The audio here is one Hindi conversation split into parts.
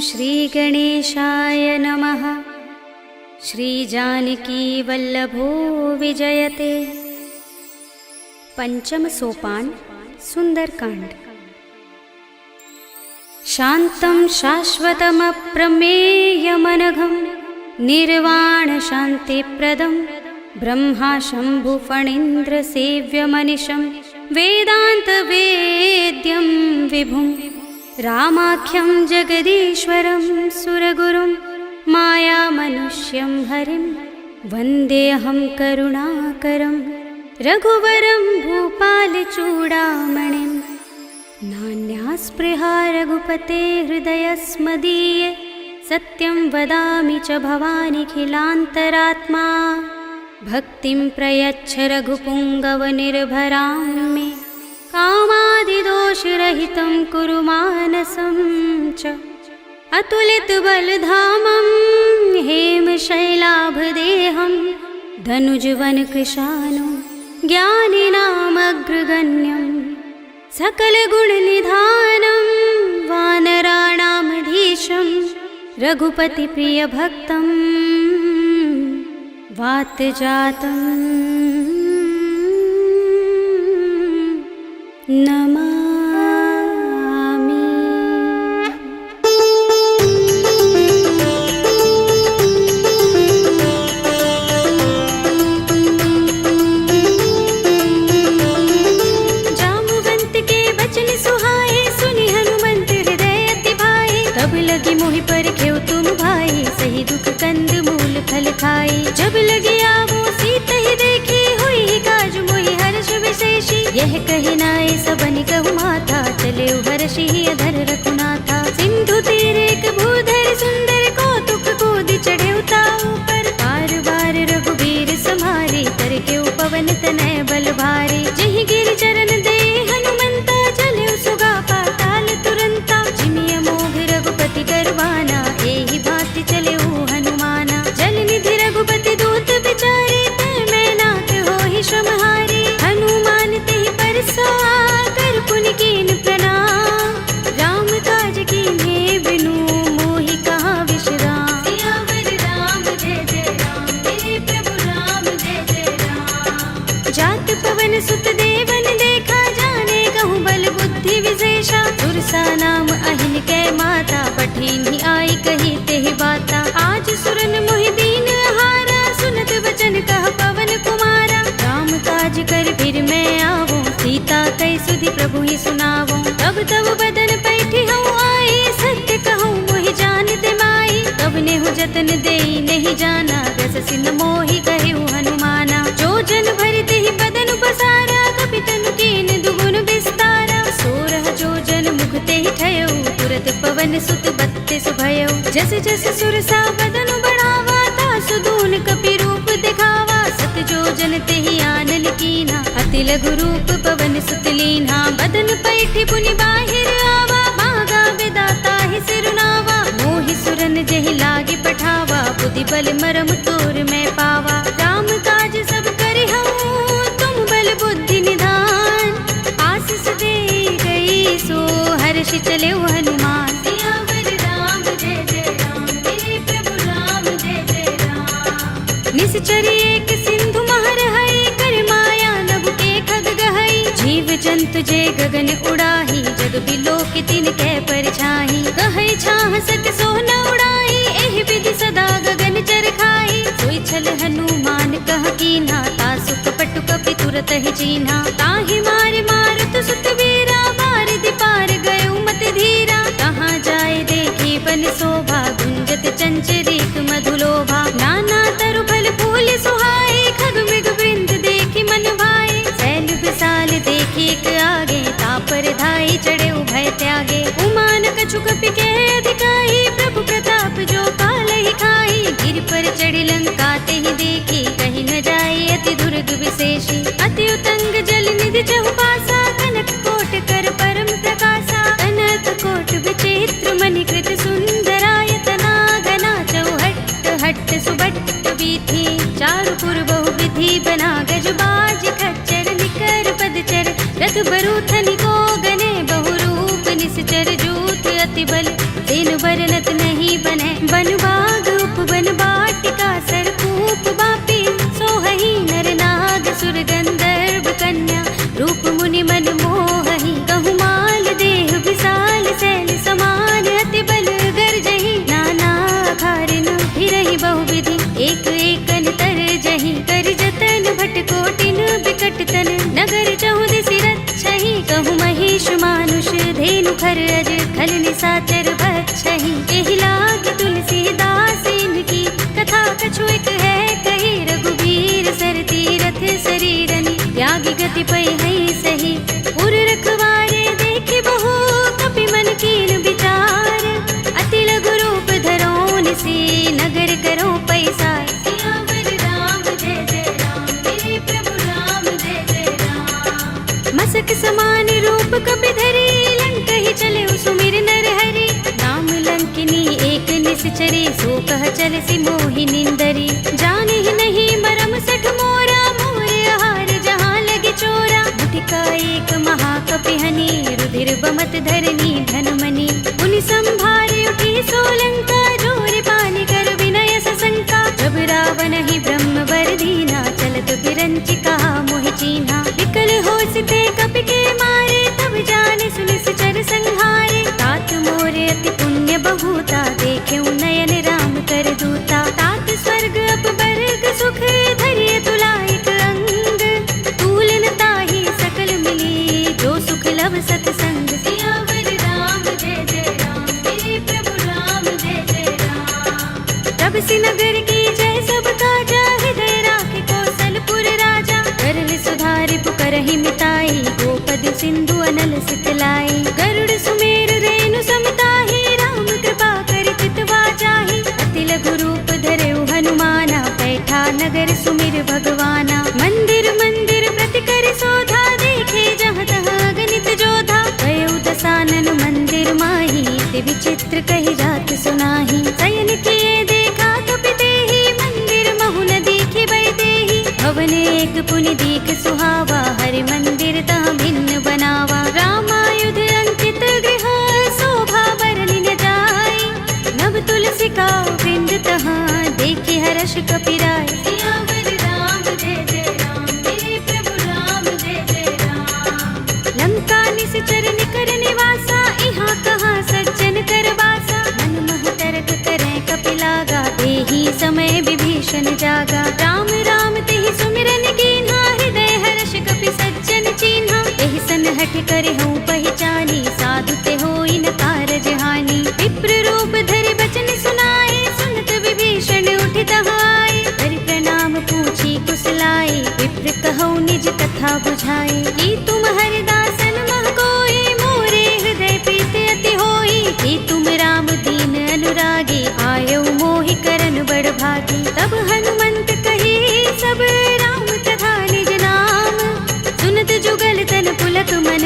श्रीगणेशाय नमः। श्रीजानकीवल्लभो विजयते। पंचम सोपान सुंदरकांड। शान्तं शाश्वतमप्रमेयमनघं निर्वाणशान्तिप्रदं ब्रह्मा शम्भुफणीन्द्रसेव्यमनिशं वेदान्तवेद्यं विभुं रामाख्यं जगदीश्वरं सुरगुरुं मायामनुष्यं हरिं वन्देऽहं करुणाकरं रघुवरं भूपालचूडामणिं। नान्यास्पृहा रघुपते हृदयस्मदीये सत्यं वदामि च भवानिखिलान्तरात्मा। भक्तिं प्रयच्छ रघुपुङ्गवनिर्भरां मे कामादिदोषरहितं कुरु मानसं च। अतुलितबलधामं हेमशैलाभदेहं धनुजवनकृशानुं ज्ञानिनामग्रगण्यं सकलगुणनिधानं वानराणामधीशं रघुपतिप्रियभक्तं वातजातं नमामि। जामुवंत के बचन सुहाए सुनि हनुमंत हृदय अति भाए। तब लगी मोहि परखेउ तुम भाई सही दुख कंद मूल फल खाई। जब लगी आवो सीता ही देखी हुई काज मोहि हर्ष विशेषी। यह कही नाय सबनि कहु माथा चले हर्षि अधर रघुनाथा। सिंधु तीर एक भूधर सुंदर कौतुक कूदि चढ़े ताऊ पर। बार बार रघुबीर समारे तर के पवन तनय बल भारे। जहि गिर चरण दे हनुमंता चले सुगा पाताल तुरंता। जिमिय मोघ रघुपति करवाना एहि भांति चले हनुमाना। जल निधि रघुपति दूत बिचारे तै मैं नाथ होहि श्रमहारी। हनुमान तेहि परसा कर पुनि कीन प्रणाम। राम काज कीन्हे बिनु मोहि कहाँ विश्राम। सियावर राम जय जय राम मेरे प्रभु राम जय जय राम। जात पवन सुत देवन देखा जाने कहूँ बल बुद्धि विशेषा। सुरसा नाम अहिन कै माता पठिनी आई कही तेहि बाता। आज सुरन मोहि दीन हारा सुनत वचन कह पवन कुमारा। राम काज कर फिर मैं आवो सीता कई सुधि प्रभु ही सुनावो। तब तब बदन पैठी हूँ आई सत्य कहूँ मोहि जानते माई। तब नेहु जतन देई नहीं जाना रस सिन मोहि कहु हनुमाना। जो जन भरते ही बदन पसारा कपितनु कीन दुगुन विस्तारा। सोरह जो जन मुखते ही ठयो तुरत पवन सुत बत्तीस भयो। जस जस सुरसा बदन बढ़ावा तासु दून कपि रूप दिखावा। सत जो जन तेहि आनन कीन्हा अति लघु रूप पवन सुत लीन्हा। बदन पैठी पुनि बाहिर आवा मागा विदाता ही सिरुनावा। मोहि सुरन जहि लागे पठावा बुद्धि बल मरम तोर मैं पावा। राम काज सब करि हूँ तुम बल बुद्धि निधान। आशीष दे गई सो हर्षि चले हनुमान। सियावर राम जय जय राम मेरे प्रभु राम जय जय राम। निश्चरी एक सिंधु महर हई कर माया नभ के खग गहई। जीव जंतु जे गगन उड़ाही जग बिलो के तिन कै परछाई। कहै छाह सक सो न उड़ाई एहि विधि सदा गगन चर खाई। सोई छल हनुमान कह कीन्हा तासु कपट कपि तुरत ही चीन्हा। ताहि मार मारुत सुत वीरा बारिधि पार गयो मत धीरा। कहाँ जाए देखी बन शोभा गुंजत चंचरीक मधुलोभा। नाना तरु फल फूल सुहाए खग मृग वृंद देखी मन भाए। सैल विशाल देखी एक आगे तापर धाई चढ़े भय त्यागे। उमान कछु कपि के अधिकाई प्रभु प्रताप जो काल ही खाई। गिर पर चढ़ी लंका तेहि देखी कहीं न जाए अति दुर्ग विशेषी। अति उतंग जल निधि चहुपासा कनक कोट कर परम प्रकाशा। अनंत कोट विचित्र मणिकृत सुंदरायतना घना चौहट्ट हट्ट सुबट्ट वीथि। चारु पुर बहु विधि बना गज बाज खच्चर निकर पदचर। रथ बरूथनि को गने बहु रूप निश्चर जूथ अति बल दिन वर्णत सुखर अज खल निसाचर बच्छहि एहि लाग तुलसीदास इनकी कथा कछु एक है कही रघुबीर सर तीरथ शरीरनि त्यागी गति पै है सही उर रखवारे देखे बहु कपि मन कीन विचार अति लघु रूप धरोन से नगर करो पैसा सियावर राम जय जय राम मेरे प्रभु राम जय जय राम मसक समान रूप कपि धरे लंक ही चले सुमिर नर हरि नाम लंकिनी एक निश्चरी सो कह चल सी मोहि निंदरी जाने ही नहीं मरम सठ मोरा मोर आहार जहाँ लगे चोरा मुठिका एक महाकपिहनि रुधिर बमत धरनी धनमणि मुनि संभारे उठी सोलंका जोर पानी कर विनय सशंका जब रावण ही ब्रह्म वर दीना चलत बिरंचि कहा मोहि चीन्हा विकल हो सिते कपि के मारे तब जाने सुनि सचर संहारे तात मोरे अति पुण्य बहुता देखे नयन राम कर दूता तात स्वर्ग अपवर्ग सुख धरिय तुलायक अंग तूलन ताहि सकल मिली जो सुख लव सतसंग सियावर राम जय जय राम मेरे प्रभु राम जय जय राम तब से नगर की जय सब काजा हृदय राखे कौशलपुर राजा करल सुधारि पुकरहि मिताई गोपद सिंधु अनल सितलाई गरुड़ सुमेर रेणु समताहि राम कृपा कर चितवा जाहि अति लघु रूप धरेउ हनुमाना बैठा नगर सुमिर भगवाना मंदिर मंदिर प्रति कर शोधा देखे जहाँ तहाँ गणित जोधा गयो दसानन मंदिर माही ते विचित्र कही जात सुनाही शयन किए देखा कपि तेहि मंदिर महु न दिखि बै देहि भवन एक पुनि दीख सुहावा हरि मंदिर तह भिन्न बनावा रामायुध अंकित गृह शोभा बरनि न जाय नव तुलसी का वृंद तहाँ देखे हर्ष कपिराय सियावर राम जय जय राम मेरे प्रभु राम जय जय राम लंका निश्चर निकर निवासा यहाँ कहाँ सज्जन कर बासा मन मोह तरक करें कपिलागा देहि समय विभीषण जागा राम राम तेहि सुमिरन कीन्हा हृदय हर्ष कपि सज्जन चीन्हा एहि सन हठ करे हूँ पहचानी साधु ते होई न कारज हानि विप्र रूप धरि बचन सुनाए सुनत विभीषण उठ तहाय हरि प्रणाम पूछी कुशलाए विप्र कहौ निज कथा बुझाए कि तुम हरिदासन मह कोई मोरे हृदय प्रीत अति होई कि तुम राम दीन अनुरागी आयो मोहि करन बड़ भागी तब हनुमंत कही सब राम तथा निज नाम सुनत जुगल तन पुलक मन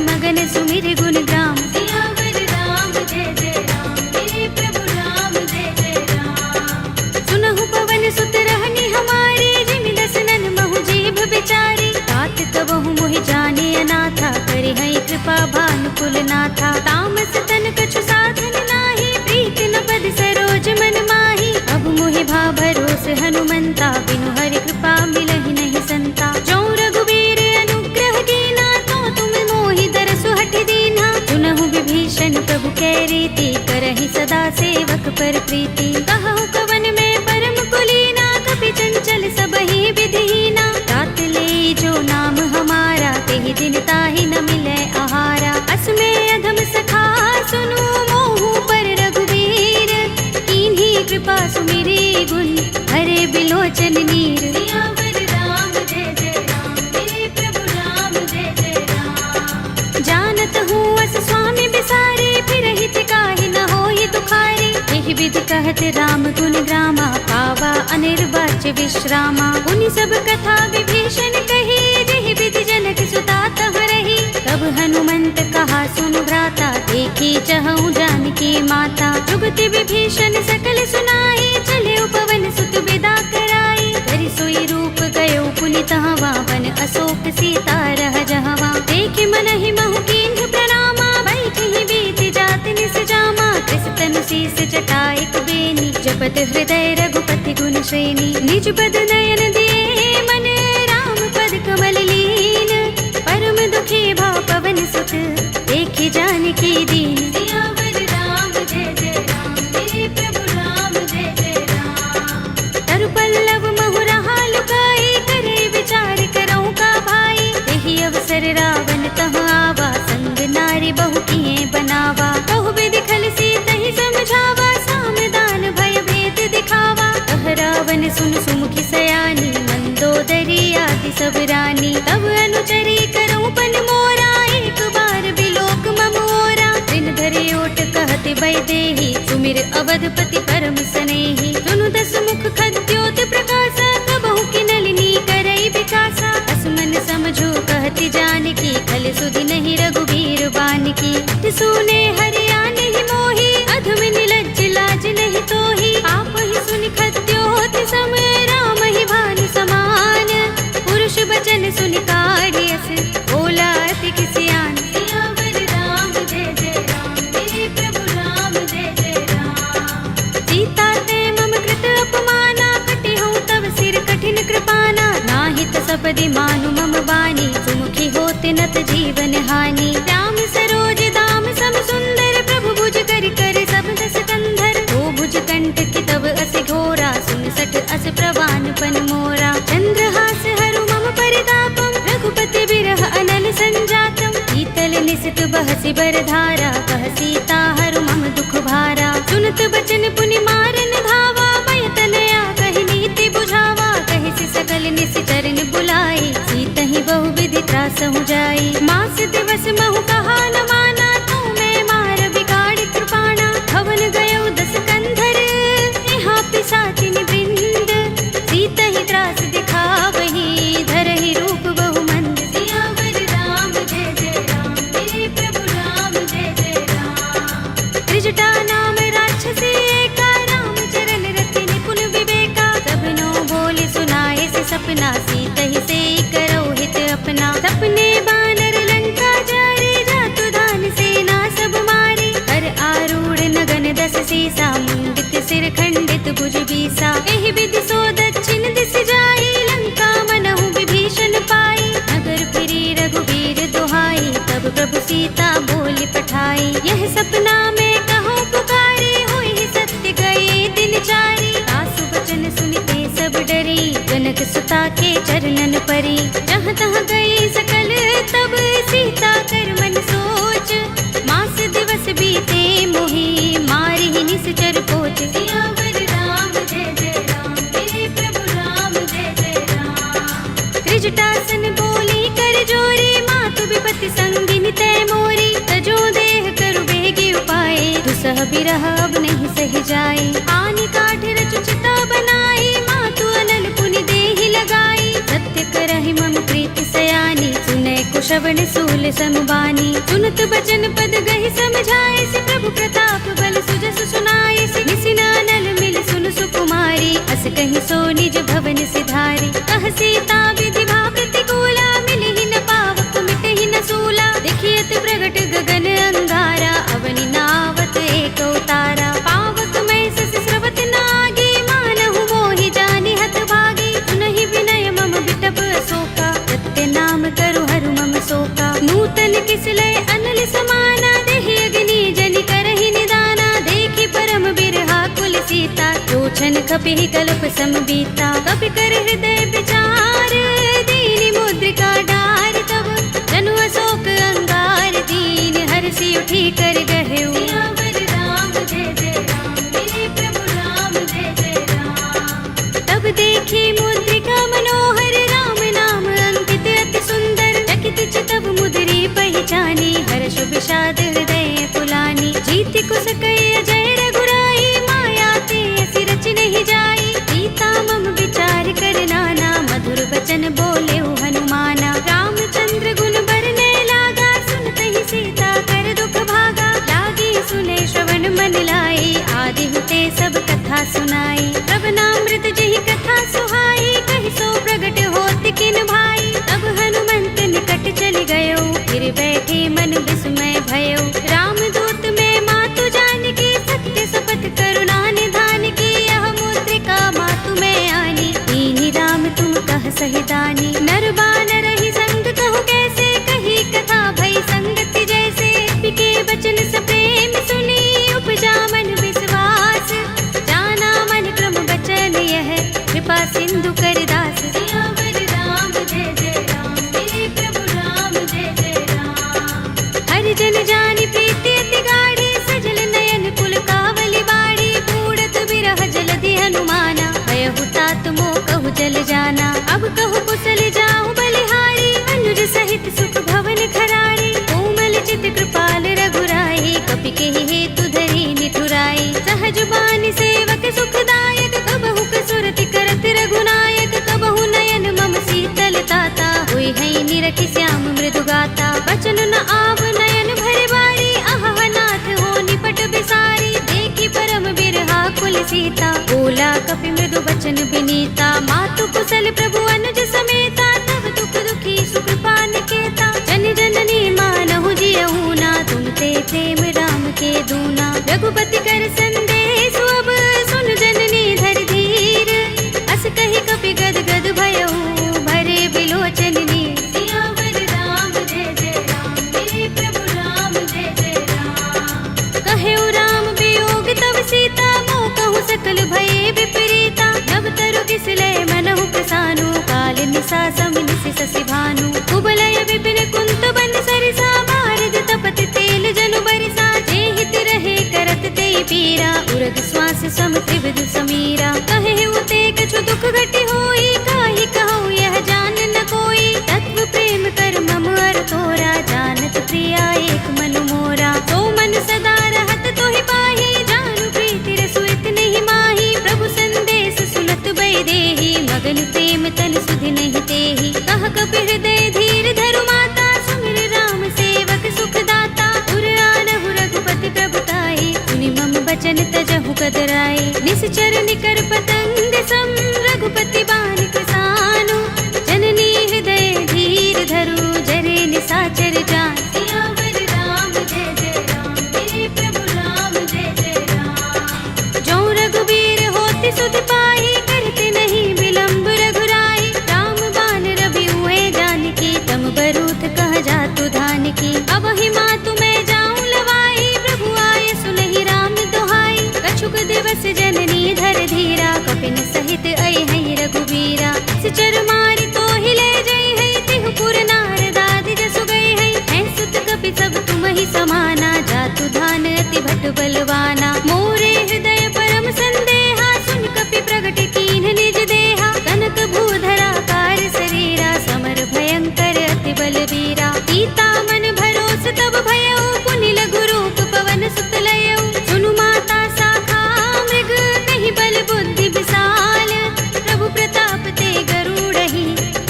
मगन सुमिर गुण ग्राम सियावर राम जय जय राम मेरे प्रभु राम जय जय राम सुनहु पवन सुत रहनी हमारे जिमि दसनन महु जीभ बिचारी तात कबहु मोहि जाने अनाथा करे है कृपा भानुकुल नाथा तामस तन कछु साधन नाही प्रीत न पद सरोज मन माही अब मोहि भा भरोस हनुमंता बिनु हरि कृपा मिलहि नहीं संता जो रघुबीर अनुग्रह कीना तो तुम मोहि दरसु हठ दीना सुनहु विभीषण प्रभु कै रीति करहि सदा सेवक पर प्रीति कहु कवन में परम कुलीना कपि चंचल सबहि विधिहीना तात ले जो नाम हमारा तेहि दिन ताहि न मिलै आहारा अस्मे अधम सखा सुनु मोहु पर रघुबीर कीन्ही कृपा सुमिरी गुण हरे बिलोचन नीर सियावर राम जय जय राम मेरे प्रभु राम जय जय राम जानत हूँ अस स्वामी बिसारे फिर हित काहि न होई दुखारे एहि विधि कहत राम गुण ग्रामा पावा अनिर्वाच्य विश्रामा उनि सब कथा विभीषण कही जेहि विधि जनक सुता तह रही तब हनुमंत कहा सुनु भ्राता देखी चहु जानकी माता जुगति विभीषण सकल सुनाई चले पवन सुत विदा कराई धरि सोई रूप गयो पुनि तहवा वन अशोक सीता रह जहवा देखे मन ही महु कीन्ह प्रणामा बैठि बीत जात निस जामा कृस तनु शीस जटाइक बेनी जपत हृदय रघुपति गुण श्रेणी निज पद नयन दिए मन राम पद कमल लीन परम दुखी भाव पवन सुत देखि जानकी दीन सियावर राम जय जय राम मेरे प्रभु राम जय जय राम तरु पल्लव महु रहा लुकाई करे विचार करऊँ का भाई यही अवसर रावण तहाँ आवा संग नारी बहु तिये बनावा। बहुविधि खल सीत ही समझावा, सामदान भय भेद दिखावा। कह रावण सुन सुमुखी सयानी, मंदोदरी आदि सब रानी। तब अनुचरी करऊं पन मोरा, एक बार बिलोक मम ओरा। दिन धरि ओट कहते वैदेही, सुमिर अवधपति परम स्नेही। सुनु दस मुख खद्योत प्रकाशा, कबहु की नलिनी करई विकासा। असमन समझो कहती जानकी, खल सुधि नहीं रघुबीर बानकी। सुने हरिया नहीं मोही, अधम निलज्ज लाज नहीं तोही। आप ही सुनि खद्योत सम, राम ही भानु समान। पुरुष बचन सुनि काढ़ियस, बोला अति किसी आन। सियावर राम जय जय राम, मेरे प्रभु राम जय जय राम। सीता ते मम कृत अपमाना, कटि हूँ तब सिर कठिन कृपाना। नाहित सपदि मानु मम बानी, सुमुखी होते नत जीवन हानि। राम सरोज दाम सम सुंदर, प्रभु भुज कर कर सब दस कंधर। ओ भुज कंठ की तब अस घोरा, सुन सठ अस प्रवान पन मोरा। चंद्रहास हरु मम परितापम, रघुपति बिरह अनल संजातम। शीतल निसित बहसि बरधारा, कह सीता हरु मम दुख भारा। सुनत बचन पुनि मारन धावा, मय तनया कहि नीति बुझावा। कहि सि सकल निशिचर बुलाई, सीतहि बहुविधि त्रासहु जाई। मास दिवस महु कहा न माना, तू मैं मार बिगाड़ कृपाणा। भवन गयो दस कंधर, यहाँ पिशाचिनि वृंद। सीतहि त्रास दिखावही, धरहि रूप बहु मंद। सियावर राम जय जय राम, मेरे प्रभु राम जय जय राम। त्रिजटा नाम राक्षसी एका, राम चरण रति निपुण विवेका। सबनो बोले सुनाए से सपना, सीतहि से करो हित अपना। सपने बानर लंका जारे, जातु धान सेना सब मारे। हर आरूढ़ नगन दस सीसा, मुंडित सिर खंडित भुज बीसा। एहि विधि सो दक्षिण दिस जाई, लंका मनहु विभीषण पाई। नगर फिरी रघुबीर दुहाई, तब प्रभु सीता बोली पठाई। यह सपना में कहूँ पुकारे, होई सत्य गए दिन चारी। सासु बचन सुनते सब डरी, जनक सुता के चरणन परी। जहाँ तहाँ गई सकल तब, सीता कर मन सोच। मास दिवस बीते मोही, मारी ही निश्चर पोच। सियावर राम जय जय राम, मेरे प्रभु राम जय जय राम। त्रिजटासन बोली कर जोरी, मातु विपति संगिनी तै मोरी। तजो देह करु बेगी उपाय, दुसह बिरह अब नहीं सह जाए। आनि काठ रचु चिता बनाई, मातु अनल पुनि देहि लगाई। सत्य करहि मम प्रीति सयानी, सुनै कुशवन सूल समबानी। सुनत बचन पद गहि समझाए, से प्रभु प्रताप बल सुजस सुनाए। से निसिना नल मिल सुन सुकुमारी, अस कहि सो निज भवन सिधारी। कह सीता विधि भा प्रतिकूला, मिलहि न पावक मिटहि न सूला। देखियत प्रगट गगन अंगारा, अवनि नावत एक उतारा। पावक मैं सस स्रवत नागी, मानहु मोहि जानि हत भागी। सुनहि विनय मम बिटप अशोका, सत्य नाम करु हरु मम शोका। नूतन किसलय अनल समाना, देहि अग्नि जनि करहि निदाना। देखि परम बिरहा कुल सीता, लोचन कपिहि कल्प सम बीता। कपि कर हृदय विचार, दीनि मुद्रिका डार। तब जनु अशोक अंगार, दीन हर्षि उठी कर गहेउ। सियावर राम जय जय राम, मेरे प्रभु राम जय जय राम। तब देखी मुद्रिका मनोहर, राम नाम अंकित अति सुंदर। चकित चितव मुद्री पहचानी, हर्ष विषाद हृदय कुलानी। जीति कुस कई अजय रघुराई, माया ते असि रच नहीं जाई। सीता मम विचार कर नाना, मधुर वचन बोले हनुमाना। रामचंद्र गुण बरने लागा, सुनतहि सीता कर दुख भागा। लागी सुने श्रवण मन लाई, आदि हुते सब कथा सुनाई। श्रवणामृत जहि कथा सुहाई, कहि सो प्रगट होत किन भाई। तब हनुमंत निकट चल गयो, फिर बैठे मन विस्मय भयो। रामदूत में मातु जानकी, सत्य शपथ करुणा निधान की। यह मुद्रिका मातु में आनी, दीनि राम तुम कह सहि दानी। नर बानर ही संग कहु कैसे, कही कथा भई संगति जैसे। पिके बचन सप्रेम सुनी, उपजा मन विश्वास। जाना मन क्रम बचन यह, कृपा सिंधु सीता, बोला कपि मृदु बचन विनीता। मातु कुशल प्रभु अनुज समेता, तब दुख दुखी सुकृपा निकेता। जन जननी मानहु जियहु ना, तुम ते प्रेम राम के दूना। रघुपति कर संदेश अब सुन जननी धर धीर, अस कहि कपि गद गद भयहु भरे बिलोचन नीर। सियावर राम जय जय राम, मेरे प्रभु राम जय जय राम। कहेउ राम वियोग तब सीता, मोह कहूँ सकल भये विपरीता। नव तरु किसले मनहु प्रसानु, काल निसा समिनिसि शशि भानु। कुबलय विपिन कुंत बन सरिसा, बारद तपत तेल जनु बरिसा। जे हित रहे करत ते पीरा, उरग श्वास सम त्रिविध समीरा। कहेउ ते कछु दुख घटी होई, काहि कहूँ यह जान न कोई। तत्व प्रेम कर मम अर तोरा, जानत प्रिया एक मन मोरा। तो मन सदा रहत तोहि पाहि, जानु प्रीति रसुइत नहीं माही। प्रभु संदेश सुनत बै देहि, मगन प्रेम तन सुधि नहीं तेहि। कह कपि हृदय धीर धरु माता, सुमिर राम सेवक सुख दाता। उर आनहु रघुपति प्रभुताई, सुनि मम बचन तजहु कदराई। निश्चर निकर पतंग सम, रघुपति बानिक सानु। जननी हृदय धीर धरु, जरे निसाचर जान। सियावर राम जय जय राम, मेरे प्रभु राम जय जय राम। जो रघुबीर होति सुधि पाहि, करते नहीं विलंब रघुराई। राम बान रवि हुए जानकी, तम बरूथ कह जातु धानकी। अब ही मातु मैं जाऊं लवाई, प्रभु आए सुनहि राम दोहाई। कछुक दिवस जननी धर धीरा, कपिन सहित अइ हैं रघुबीरा। सिचर मारि तो ही ले जई है, तिहु पुर नारद आदि जसु गए हैं। हैं सुत कपि सब तुम ही समाना, जातु धान अति भट बलवाना। मोरे हृदय परम संदेहा, सुन कपि प्रगट कीन्ह निज देहा। कनक भूधरा कार शरीरा, समर भयंकर अति बलवीरा। सीता मन भरोस तब भयउ, पुनि लघु रूप पवन सुत लयउ। सुनु माता शाखा मृग, नहीं बल बुद्धि विशाल। प्रभु प्रताप ते गरुड़हि,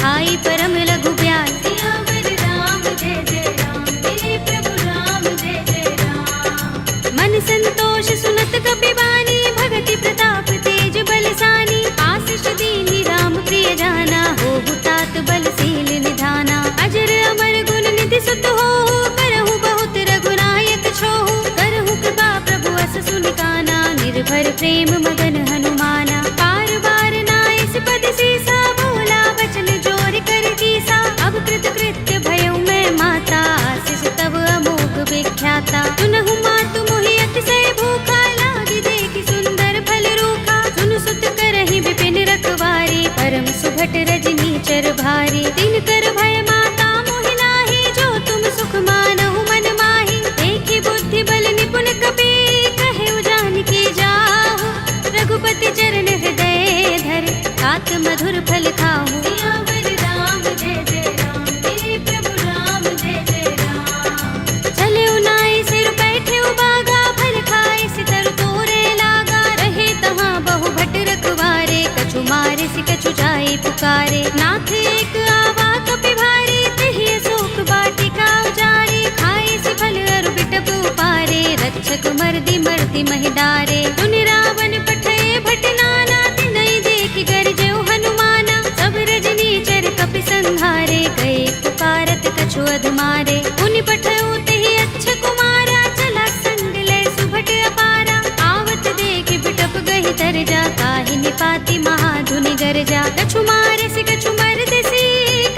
आई परम लघु ब्याल। सियावर राम जय जय राम, मेरे प्रभु राम जय जय राम। मन संतोष सुनत कपि बानी, भगति प्रताप तेज बलसानी। आशीष दीनी राम प्रिय जाना, होहु तात बलशील निधाना। अजर अमर गुण निधि सुत होहु, करहु बहुत रघुनायक छोहु। करहु कृपा प्रभु अस सुनि काना, निर्भर प्रेम मगन हनुमाना। बार बार नाइस पद सीसा, बोला वचन जोर कर कीसा। अब कृत कृत्य भयउ मैं माता, आशीष तब अमोघ विख्याता। सुनहु मातु मोहि अतिशय भूखा, लागी देखि सुंदर फल रूखा। सुनु सुत करहि विपिन रखवारी, परम सुभट रजनी चर भारी। दिन कर भय माता मोहि नाहि, जो तुम सुख मानहु मन माहि। देखि बुद्धि बल निपुण कपि, कहेउ जानकी जाहु। रघुपति चरण हृदय धर, तात मधुर फल खाहु। सियावर राम जय जय राम, मेरे प्रभु राम जय जय राम। चले उनाई सिर बैठे बागा, फल खाए सितर तोरे लागा। रहे तहाँ बहु भट रखवारे, कछु मारे सि कछु जाए पुकारे। नाथ एक आवा कपि भारी, तिहि अशोक वाटिका उजारी। खाए सि फल अरु बिटप उपारे, रक्षक मर्दि मर्दि महि डारे। सुनि रावण पठय भट नाना, तिनहि देखि गरजेउ हनुमाना। सब रजनी चर कपि संहारे, गए पुकारत कछु अधमारे। मुनि पठउ तेहि अच्छ कुमारा, चला संग लय सुभट अपारा। आवत देखि बिटप गहि तरजा, काहि निपाति महाधुनि गरजा। कछु मारे सि कछु मरदेसि,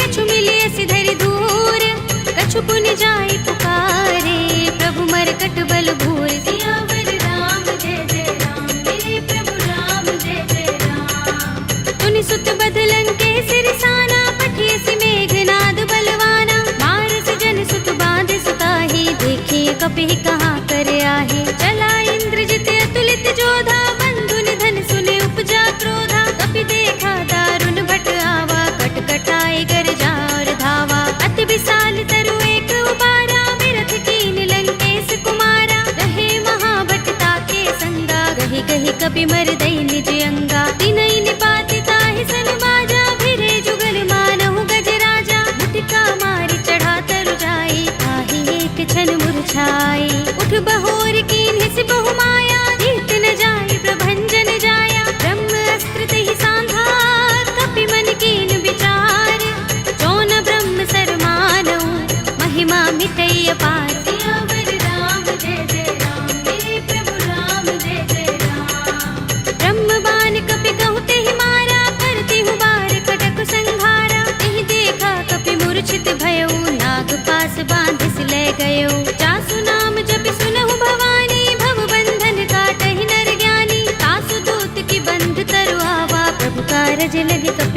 कछु मिलिए सि धरि धूर। कछु पुनि जाई पुकारे, प्रभु मरकट बल भूर। सियावर राम जय जय राम, मेरे प्रभु राम जय जय राम। तुनि सुत बध लंकेश रिसाना, पठिए सि मेघनाद बलवाना। मारस जन सुत बांध सुताहि, देखिए कपि कहाँ कर आहे। चला इंद्रजित अतुलित जोधा, बंधु निधन सुने उपजा क्रोधा। कपि देखा दारुण भट आवा, कट कटाए गरजा और धावा। अति विशाल तरु एक उबारा, बिरथ कीन लंकेश कुमारा। रहे महाभट ताके संगा, गहि गहि कपि मर दई निज अंगा। तिनहि निपाति ताहि सन बाजा, भिरे जुगल मानहु गज राजा। मुटिका मारि चढ़ा तरु जाई, ताहि एक छन मुरझाई। उठ बहोर कीन्हि सि बहु माया, जीत न जाई प्रभंजन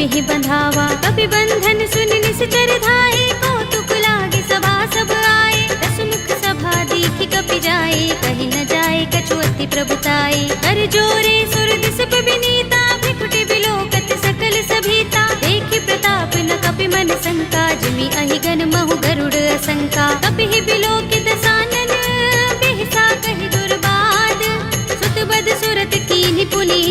कपि ही बंधावा। कपि बंधन सुन निश्चर धाये, कौतुक लागे सभा सब आए। दस मुख सभा दीखि कपि जाए, कही न जाए कछु अति प्रभुताई। कर जोरे सुर दिस विनीता, भ्रिकुटि बिलोकत सकल सभीता। देखि प्रताप न कपि मन शंका, जिमि अहिगन महु गरुड़ असंका। कपि ही बिलोकित सानन, बिहसा कहि दुर्बाद। सुत बद सुरत कीन्हि पुनि,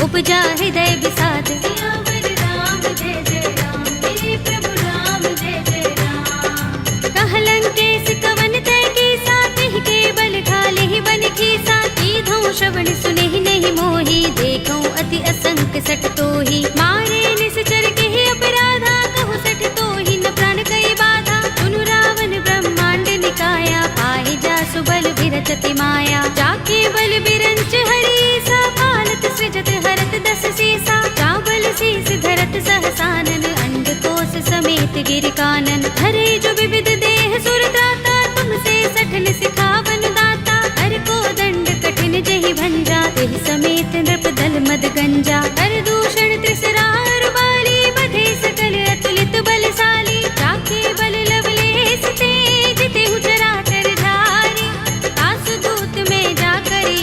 उपजा हृदय विषाद। सियावर राम जय जय राम, मेरे प्रभु राम जय जय राम। कह लंकेश कवन तय कीसा, तिहि के बल ढाले ही बन खीसा। कीधौं श्रवण सुनेहि नहीं मोहि, देखौं अति असंक सठ तोहि। मारे निश्चर केहि अपराधा, कहु सठ तोहि न प्राण कई बाधा। सुनु रावण ब्रह्मांड निकाया, पाहि जासु बल विरचति माया। जाके बल बिरंच हरीसा, पालत सृजत हरत दस सीसा। चावल शीस धरत सहसानन, अंडकोश समेत गिर कानन। धरे जो विविध देह सुर त्राता, तुमसे सठन सिखावन दाता। हर को दंड कठिन जहि भंजा, तेहि समेत नृप दल मद गंजा। कर दूषण त्रिसरार बाली, बधे सकल अतुलित बलशाली। जाके बल लवलेस ते, जितेहु चराचर धारी। तासु दूत में जा करी,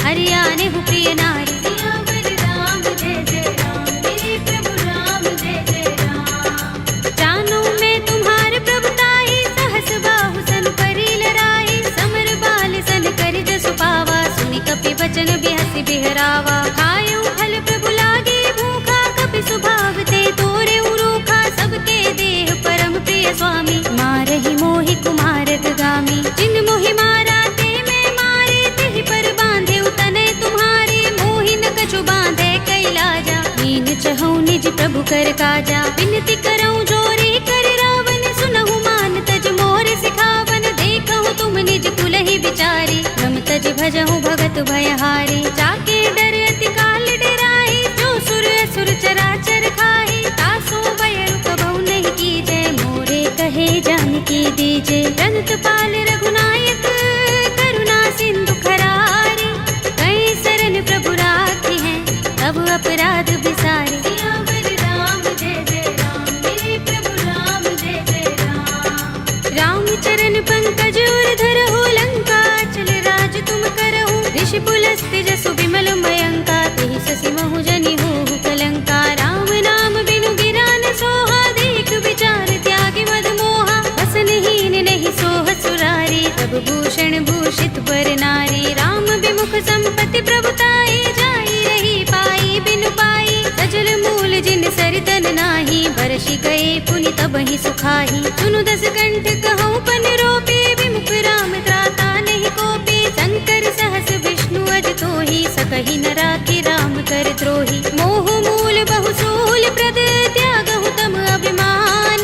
हरियाणे हु प्रिय नारी। सियावर राम जय जय राम, मेरे प्रभु राम जय जय राम। जानो मैं तुम्हार प्रभुताई, सहस बाहु सन करी लड़ाई। समर बाल सन करि जसु पावा, सुनि कपि बचन बिहसि बिहरावा। खायउ फल प्रभु लागे भूखा, कपि सुभाव ते तोरे उरूखा। सबके देह परम प्रिय स्वामी, मारहि मोहि कुमारक गामी। जिन मोहि मारा ते मैं मारे, तिहि पर बांधे तनय तुम्हारे। मोहि न कछु बांधे कैलाजा, मीन चहु निज प्रभु कर काजा। विनती करऊं जोरी कर रावण, सुनहु मान तज मोर सिखावन। देखहु तुम निज कुलहि बिचारी, रम तज भजहु भगत भयहारी। जाके डर अति काल डराहि, जो सुर असुर चराचर खाहि। तासो बयरु कबहु नहीं कीजय, मोरे कहे जानकी दीजे। रंत पाल रघुनायक, करुणा सिंधु खरारे। कई शरण प्रभु राखी हैं, तब अपराध बिसारे। सियावर राम जय जय राम, मेरे प्रभु राम जय जय राम। राम चरण पंकज उर धरहु, लंका चल राज तुम करहु। ऋषि पुलस्त्य जसु विमल मयंका, तेहि शशि महु जनि होहु कलंका। राम नाम बिनु गिरा न सोहा, देख विचार त्यागी मद मोहा। बसनहीन नहीं सोह सुरारी, तब भूषण भूषित बर नारी। राम विमुख संपत्ति प्रभुताई, जाई रही पाई बिनु पाई। सजल मूल जिन सरितन नाही, बरषि गए पुनि तबहि सुखाही। सुनु दस कंठ कहऊँ पन रोपे, विमुख राम त्राता नहीं कोपे। शंकर सहस विष्णु अज तोहि, सकहि न राखि राम कर द्रोही। मोह मूल बहु सूल प्रद, त्यागहु तम अभिमान।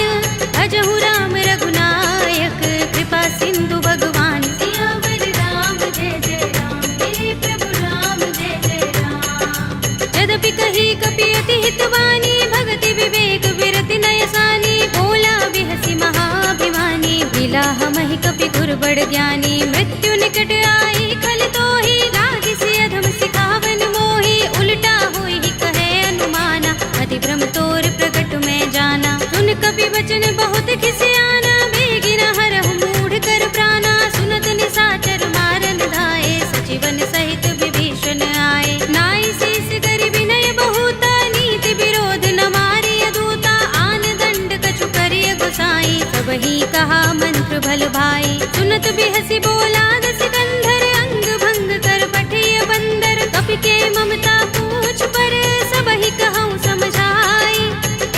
भजहु राम रघुनायक, कृपा सिंधु भगवान। सियावर राम जय जय राम, मेरे प्रभु राम जय जय राम। यद्यपि कही कपि अति हितवानी, भगति विवेक विरति नय सानी। बोला बिहसि महाभिमानी, मिला हमहि कपि गुर बड़ ज्ञानी। मृत्यु निकट आई खल तोहि, लागी सि अधम सिखावन मोहि। उल्टा होई कहे अनुमाना, अति भ्रम तोर प्रगट में जाना। सुन कपि वचन बहुत खिसियाना, बेगी न हरहु मूढ़ कर प्राणा। सुनत निशाचर मारन धाये, सजीवन सहित विभीषण आए। नाई शीस करि विनय बहुता, नीति विरोध न मारिय दूता। आन दंड कछु करिय गोसाई, सबहि कहा मंत्र भल भाई। सुनत बिहसि बोला दस कंधर, अंग भंग कर पठिय बंदर। कपि के ममता पूछ पर, सबहि कहऊँ समझाई।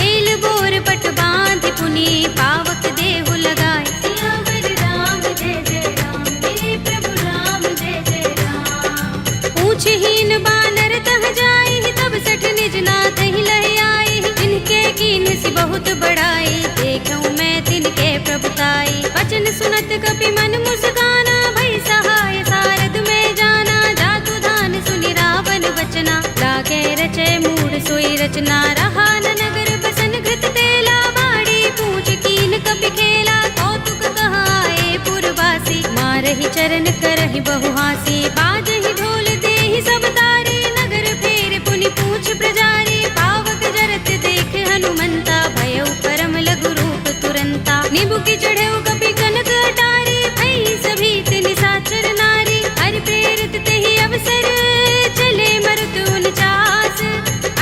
एल बोर पट बांधि पुनि, पावक देहु लगाई। सियावर राम जय जय राम, मेरे प्रभु राम जय जय राम। पूछहीन बानर तह जाई, तब सठ निज नाथ ही लहि आई। जिनके कीन सि बहुत बड़ाई, देखऊँ मैं तिनके प्रभुताई। वचन सुनत कपि मन मुस्काना, भई सहाय सारद में जाना। जातु धान सुनि रावण वचना, लागे रचे मूढ़ सोई रचना। रहा न नगर बसन घृत तेला, बाड़ी पूछ कीन कपि खेला। कौतुक कहाए पुरवासी, मारहि चरण करहि बहु हासी। बाजहि ढोल देहि सब तारे, नगर फेर पुनि पूछ प्रजारी। पावक जरत देख प्रभु की चढ़े कपि कनक अटारी, भई सभी निशाचर नारी। हरि प्रेरित ते ही अवसर, चले मरुत 49,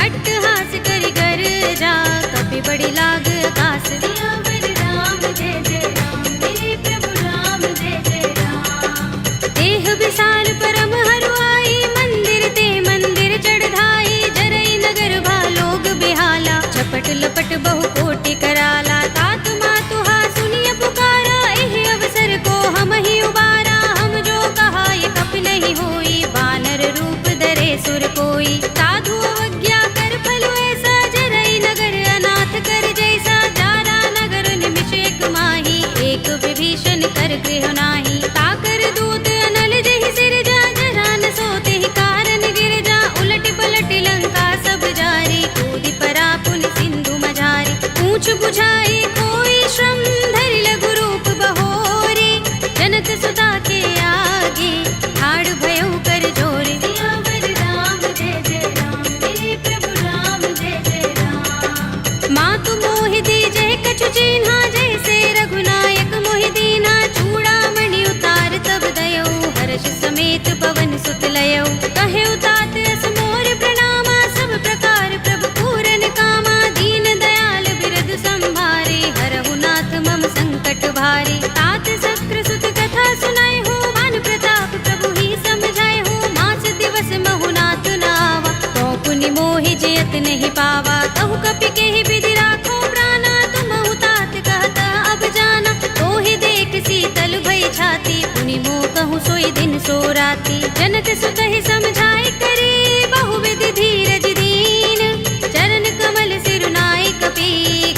अट्टहास करि गर्जा, कपि बड़ी लाग आकाश। सियावर राम जय जय राम, मेरे प्रभु राम जय जय राम। देह विशाल परम हरुआई, मंदिर ते मंदिर चढ़ाई। जरई नगर भालोग बिहाला, झपट लपट बहु कोटि कराला। तात मातु हा सुनिय पुकारा, एहि अवसर को हम ही उबारा। हम जो कहा ये कपि नहीं होई, वानर रूप धरे सुर कोई। साधु अवज्ञा कर फल ऐसा, जरई नगर अनाथ कर जैसा। जारा नगर निमिष एक माही, एक विभीषण कर गृह नाही। ताकर दूत अनल जहि सिर जा, जरा न सोते ही कारण गिर जा। उलट पलट लंका सब जारी, कूदि परा पुनि सिंधु मझारी। पूछ बुझाई कोई श्रम, धरि लघु रूप बहोरी। जनक सुता के आगे, ठाड़ भयउ कर जोरे। सियावर राम जय जय राम, मेरे प्रभु राम जय जय राम। मातु मोहि दीजै कछु चिन्हा, जैसे रघुनायक मोहि दीन्हा। चूड़ामणि उतार तब दयौ, हर्ष समेत पवन सुत लयौ। कहे तात अस मोर प्रणामा, सब प्रकार प्रभु पूरन कामा। दीन दयाल बिरद संभारे, हरहु नाथ मम संकट भारे। तात शक्र सुत कथा सुनाए हो, मान प्रताप प्रभु ही समझाए हो। मास दिवस महु नाथ नावा, तो पुनि मोहि जयत नहीं पावा। कहु कपि केहि विधि राखो प्राणा, तुमहु तात कहता अब जाना। तो ही देख शीतल भई छाती, पुनि मोह कहूँ सोई दिन सो राती। जनक सुत ही समझाए करे, बहु विधि धीरज दीन। चरण कमल सिरुनाए कपि,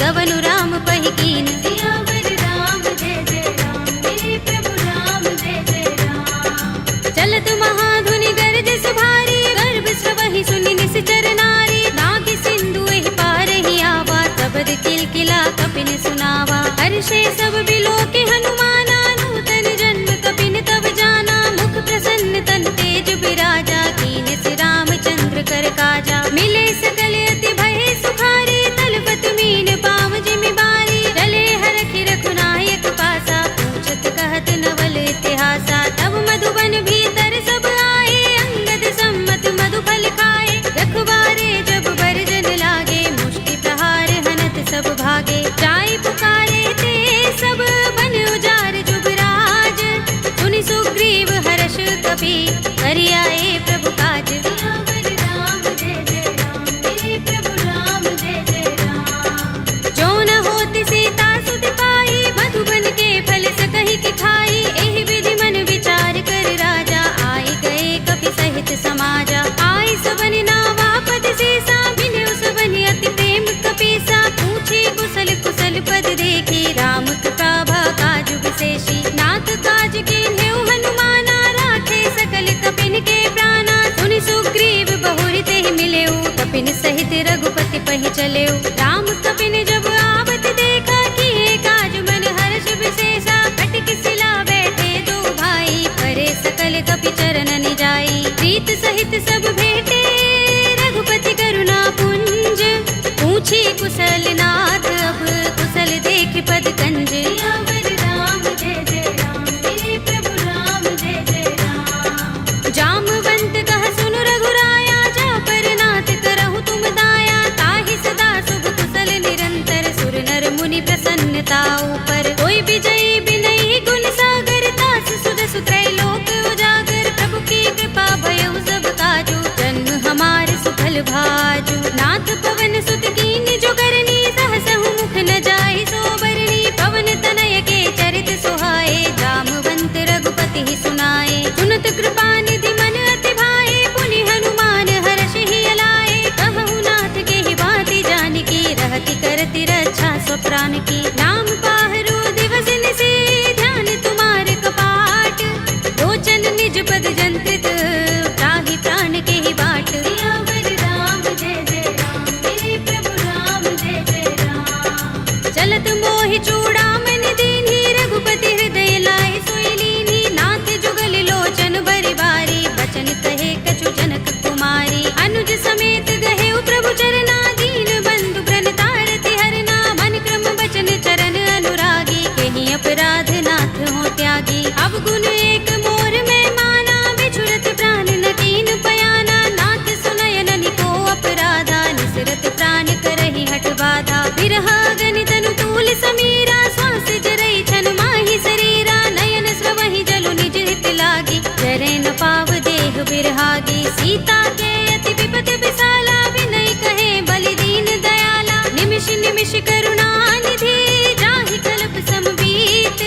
गवनु राम पहि कीन। सियावर राम जय जय राम, मेरे प्रभु राम जय जय राम। चलत महाधुनि गरज सुभारी, गर्भ स्रवहि सुनि निश्चर नारी। नागि सिंधु एहि पार ही आवा, तबद किलकिला कपिन सुनावा। हर्षे सब बिलोके हनुमाना, नूतन जन्म कपिन तब जाना। मुख प्रसन्न तन तेज बिराजा, कीन सि रामचंद्र कर काजा। मिले सकल अति भय सुखारी, तलपत मीन पाव जिमि बारी। चले हरखि रघुनायक पासा, पूछत कहत नवल इतिहासा। तब मधुबन भीतर सब आए, अंगद सम्मत मधु फल खाए। रखवारे जब बरजन लागे, मुष्टि प्रहार हनत सब भागे। जाय पुकारे ते सब, बन उजार जुबराज। सुनि सुग्रीव हर्ष कपि, करि आए प्रभु काज। सियावर राम जय जय राम, मेरे प्रभु राम जय जय राम। जो न होति सीता सुत पाई, मधुबन के फल सकहि कि खाई। एहि विधि मन विचार कर राजा, आए गए कपि सहित समाजा। आए सबनि नावा पद सीसा, मिले सबनि अति प्रेम कपीसा। पूछे कुशल कुशल पद देखी, राम कृपा काजु विशेषी। नाथ काज कीन्हेउ हनुमाना, राखे सकल कपिन के प्राणा। सुनि सुग्रीव बहुरि तेहि मिलेउ, कपिन सहित रघुपति पहि चलेउ। राम कपिन जब आवत देखा, किए काज मन हर्ष विशेषा। कटक सिला बैठे दो भाई, परे सकल कपि चरण जाई। प्रीत सहित सब भेटे, रघुपति करुणा पुंज। पूछी कुशल नाथ, अब कुशल देख पद कंज। सियावर राम जय जय राम, मेरे प्रभु राम जय जय राम। जामवंत कह सुनु रघुराया, जा पर नाथ करहु तुम दाया। ताहि सदा शुभ कुशल निरंतर, सुर नर मुनि प्रसन्नता ऊपर। कोई विजयी बिनहि गुण सागर, तास सुध सुत्रय लोक उजागर। प्रभु की कृपा भयउ सब काजू, जन्म हमार सुफल भाजू। नाथ पवन सुत कीन जो करनी, सहसहु मुख न जाहि सोबरनी। पवन तनय के चरित सुहाए, जामवंत रघुपति ही सुनाए। सुनत कृपा निधि मन अति भाए, पुनि हनुमान हर्ष ही अलाए। कहु नाथ के ही बाती जानकी, रहति करति रक्षा स्वप्रान की। नाम पाहरो दिवस निशि, ध्यान तुम्हार कपाट। लोचन निज पद जंत्रित, त्राहि प्राण के ही बाट। सियावर राम जय जय राम, मेरे प्रभु राम जय जय राम। चलत मोहि चूड़ामणि दीन्ही, रघुपति हृदय लाए सोई लीन्ही। नाथ जुगल लोचन बरि बारी, बचन कहे कछु जनक कुमारी। अनुज समेत गहेउ प्रभु चरना, दीन बंधु प्रण तारति हरना। मन क्रम बचन चरण अनुरागी, के चिरहागी, सीता के अति विपद विसाला, विनय कहे बलि दीन दयाला, निमिष निमिष करुणा निधि, जाहि कल्प समबीत,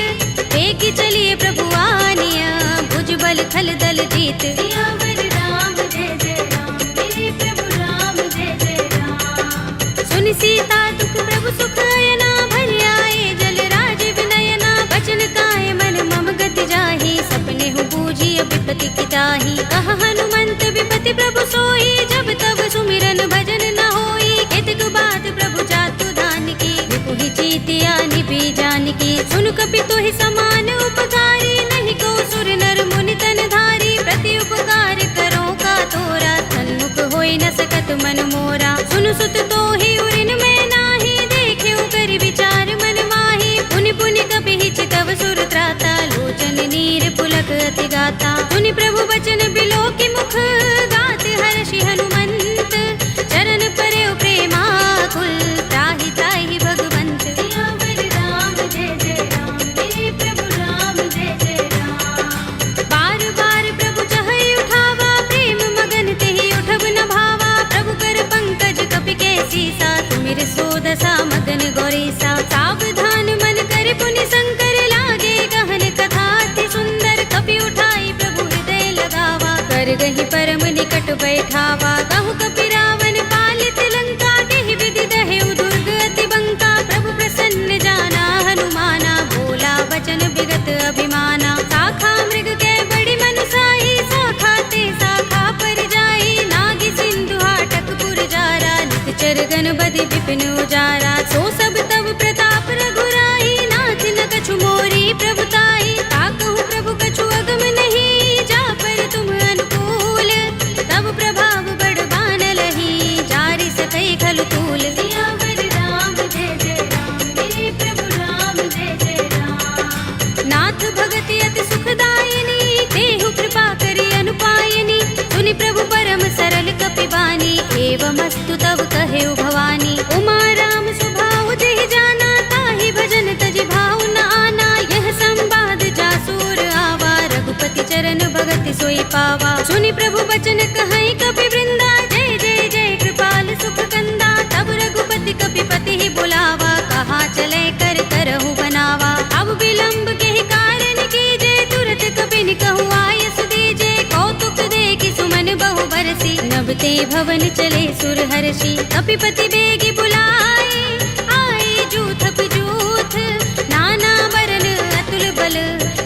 वेगी चलिए प्रभु आनिया, भुज बल खल दल जीत। सियावर राम जय जय राम, मेरे प्रभु राम जय जय राम। सुनि सीता दुख प्रभु सुख अयना, भरि आए जल राज विनयना, बचन काए मन मम गति जाहि, सपने हूँ बूझी विपति की ताहि। कहा हनुमंत विपति प्रभु सोई, जब तब सुमिरन भजन न होई, केतक बात प्रभु जातु धान की, विपुहि जीतिया निपि जानकी। सुन कपि तोहि समान उपकारी, नहीं को सुर नर मुनि तन धारी, प्रति उपकार करो का तोरा, सन्मुख होई न सकत मन मोरा। सुन सुत तोहि उरिन में नाही, देखेउ करि विचार मन माही, पुनि पुनि कपि हिचकव सुर त्राता, लोचन नीर पुलक अति गाता। सुनि प्रभु बचन बिलोकि मुख, गात हर्षि हनुमंत, चरण परेउ प्रेमाकुल, त्राहि त्राहि भगवंत। सियावर राम जय जय राम, मेरे प्रभु राम जय जय राम। बार बार प्रभु चहई उठावा, प्रेम मगन तेहि उठब न भावा, प्रभु कर पंकज कपि के सीसा, तुमिर सोदसा मगन गौरीसा। सावधान मन कर पुनि शंकर, लागे गहन कथा अति सुंदर, कपि उठाई प्रभु हृदय लगावा, कर गहि परम निकट बैठावा। कहु कपि रावण पालित लंका, देहि विधि दहेउ दुर्ग अति बंका, प्रभु प्रसन्न जाना हनुमाना, बोला वचन विगत अभिमाना। शाखा मृग के बड़ी मनुसाही, शाखा ते शाखा पर जाई, नागी सिंधु हाटक पुर जारा, निकचर गण बदि विपिन उजारा। सो सब तब प्रताप रघुराई, नाथ न कछु मोरी प्रभुताई, ताकहु प्रभु कछु अगम नहीं, जा पर तुम अनुकूल, तब प्रभाव बड़ बान लही, जारि सकई खलु तूल। सियावर राम जय जय राम, मेरे प्रभु राम जय जय राम। नाथ भगति अति सुखदायिनी, देहु कृपा करि अनुपायिनी, सुनि प्रभु परम सरल कपि बानी, एवमस्तु तब कहेउ भवानी। उमा राम स्वभाव जेहि जाना, ताहि भजन तजि भाव न आना, यह संवाद जासुर आवा, रघुपति चरण भगति सोई पावा। सुनि प्रभु बचन कहई कपि वृंदा, जय जय जय कृपाल सुख कंदा, तब रघुपति कपि पति ही बुलावा, कहा चले कर करहु बनावा। अब विलंब के कारण कीजे, तुरत कपि कहु आयस दीजे, कौतुक देखि सुमन बहु बरसी, नभ ते भवन चले सुर हर्षि। कपिपति बेगी बुलाए, आए जूथप जूथ, नाना बरन अतुल बल,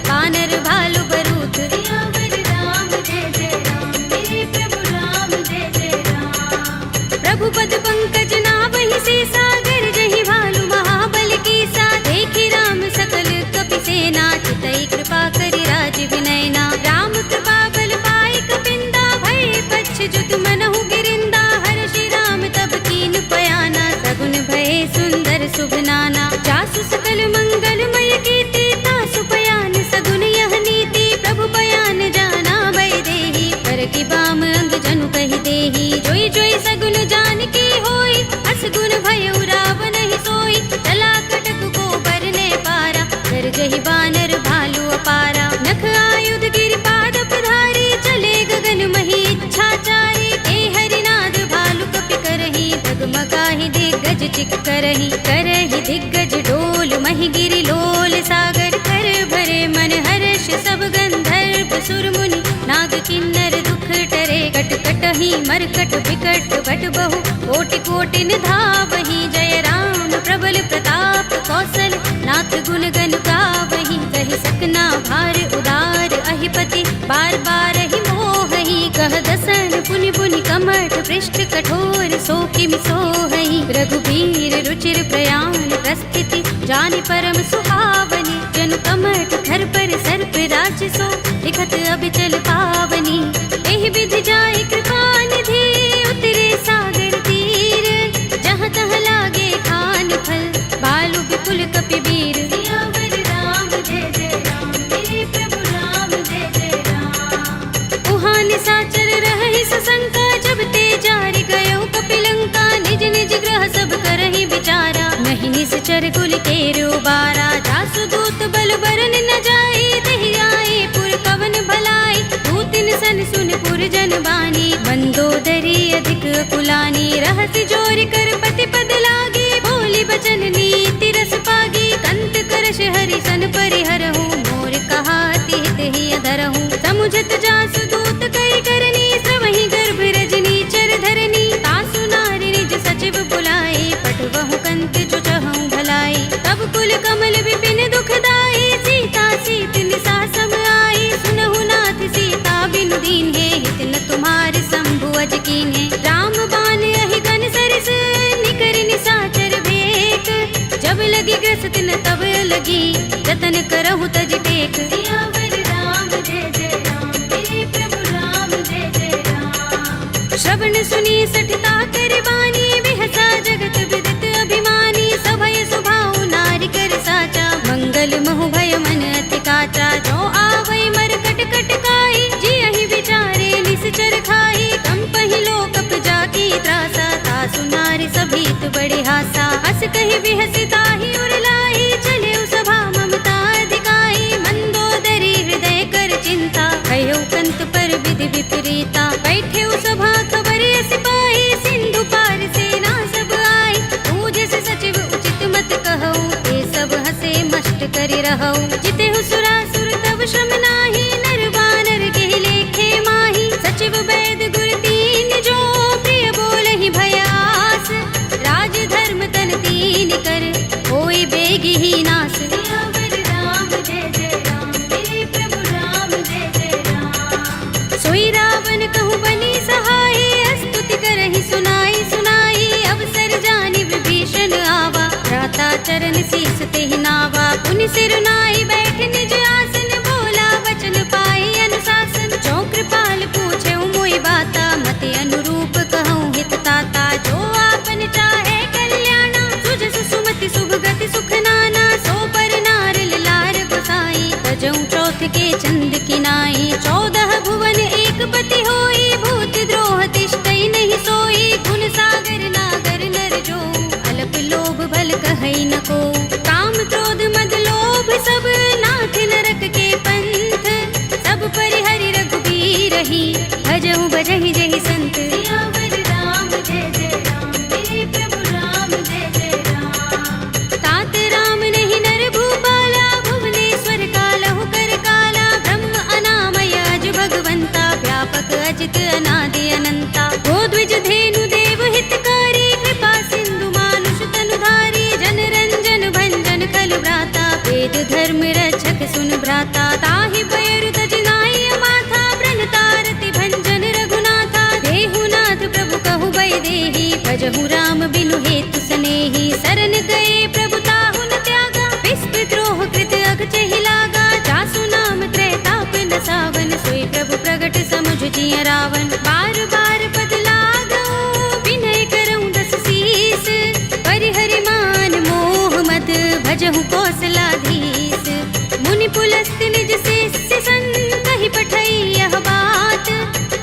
वानर भालु बरूथ। सियावर राम जय जय राम, मेरे प्रभु राम जय जय राम। प्रभु पद पंकज नावहि सीसा, गरजहि भालु महाबल कीसा, देखि राम सकल कपि सेना, चितई कृपा करि राज विनयना। राम कृपा बल पाई कपिंदा, भय पच्छ जुत मनहु गिरिंदा, हर्षि राम तब कीन पयाना, सगुन भय सुंदर शुभ नाना। जासु सकल मंगलमय कीर्ति, तासु पयान सगुन यह नीति, प्रभु पयान जाना भय देहि, पर की बाम अंग जनु कहि देहि। जोई जोई सगुन जानकी होई, अस गुण भयउ रावण ही सोई, चला कटक को बरने पारा, गरजहि बानर भालु अपारा। नख आयुध गिरिपाद पधारी, चले गगन मही इच्छाचारी, के हरिनाद भालु कपि करही, डगमगाहि दिग्गज चिक करही। करही दिग्गज डोल महि गिरि लोल सागर, कर भरे मन हर्ष सब गंधर्व सुर मुनि, नाग किन्नर दुख टरे। कट कटहि मरकट विकट बट बहु, कोटि कोटि निधावहि, जय राम प्रबल प्रताप कौशल, नाथ गुण गण गावहि। कहि सकना भार उदार अहिपति, बार बार ही मोहहि, कह दसन पुनि पुनि कमठ पृष्ठ कठोर, सो किमि सोहहि। रघुबीर रुचिर प्रयाण प्रस्थिति, जानि परम सुहावनी, जनु कमठ धर पर सर्प राजसो, लिखत अबिचल पावनी। एहि विधि जाय कृपा निधि, उतरे सागर तीर, जहाँ तहाँ लागे खान फल, भालु विपुल कपि वीर। सियावर राम जय जय राम, मेरे प्रभु राम जय जय राम। उहाँ निशाचर रहहि सशंका, जब ते जारि गयो कपिलंका, निज निज ग्रह सब करहि विचारा, नहीं निश्चर कुल केरु बारा। जासु दूत बल बरन न जाई, तेहि आए पुर कवन भलाई, दूतिन सन सुनपुर जन बानी, मंदोदरी अधिक कुलानी, रहस्य जोर कर पति पद लागी, बोली बचन नीति रस पागी, कंत करश हरि सन परिहरहु, मोर कहा हित ही अधरहु, समुझत जासु दूत कई करनी, श्रवहि गर्भ रजनी चर धरनी, तासु नारी निज सचिव बुलाए, पटवहु कंत जो चहु भलाई, तब कुल कमल विपिन दुखदाई, सीता सीत निसा सम आई, सुनहु नाथ सीता बिनु दीन्हे, हित न तुम्हार शंभु अज कीन्हे, राम बाण अहि गन सरिस, निकर निसाचर भेक, जब लगी ग्रस्त न तब लगी, जतन करहु तज टेक, सियावर राम जय जय राम, मेरे प्रभु राम जय जय राम। श्रवण सुनी सठता कर बानी, बिहसा जगत विदित अभिमानी, सभय सुभाउ नारी कर साचा, मंगल महु भय मन अति काचा, जो आवै मर कट कट काई, जियहि विचारे निश्चर खाई, कंपहि लोक जाकी त्रासा, तासु नारी सभीत बड़े हासा, हस कहि बिहसी ताहि उर लाई, चले सभा ममता अधिकाई, मंदोदरी हृदय कर चिंता, कहो कंत पर विधि विपरीता, बैठे सभा खबर सिपाही, सिंधु पार सेना सब आई, पूज से सचिव उचित मत कहऊ, ते सब हसे मष्ट करि रहऊ, जिते सुरासुर तब श्रम नाही, नर बानर के लेखे माही, सचिव वैद गुर तीन जो, प्रिय बोलहि भयास, राज धर्म तन तीन कर, होई बेगी ही नास, सियावर राम जय जय राम, मेरे प्रभु राम जय जय राम। सोई रावण कहूँ बनी सहाय, स्तुति करहि सुनाई सुनाई, अवसर जानि विभीषण आवा, भ्राता चरण शीस तेहि नावा, पुनि सिर नाई बैठ निज आसन, बोला वचन पाई अनुशासन, जो कृपाल पूछे मोहि बाता, मति अनुरूप कहूँ हित ताता, जो आपन चाहे कल्याणा, सुजस सुमति शुभ गति सुख नाना, सो पर नार लार बसाई, तजऊ चौथ के चंद किनाई, 14 भुवन एक पति होई, भूत द्रोह तिष्ठई नहीं सोई, गुण सागर नागर नर जो, अल्प लोभ भल कहई न को, काम क्रोध मद लोभ सब, नाथ नरक के पंथ, सब परिहरि रघुबीर ही, भजहु भजहि जहि संत, सियावर राम जय जय राम, मेरे प्रभु राम जय जय राम। तात राम नहीं नर भूपाला, भुवनेश्वर कालहु कर काला, ब्रह्म अनामय अज भगवंता, व्यापक अजित अनादि अनंता, गोद्विज धेनु देव हितकारी, कृपा सिंधु मानुष तनुधारी, जन रंजन भंजन खल भ्राता, वेद धर्म रक्षक सुन भ्राता, ताहि पैरु तज नाई माथा, प्रणतारति भंजन रघुनाथा, देहु नाथ प्रभु कहु बै देहि, भजहु राम बिनु हेतु सनेहि, शरण गए प्रभु ताहु न त्यागा, विस्पि द्रोह कृत अगचहि लागा, जासु नाम त्रैताप न सावन, सोई प्रभु प्रगट समुझ जिय रावण, बार बार पद लागऊ, विनय करऊँ दस शीस, परिहरि मान मोह मद, भजहु कौशलाधीश, मुनि पुलस्त निज शिष्य संग, कहि पठई यह बात,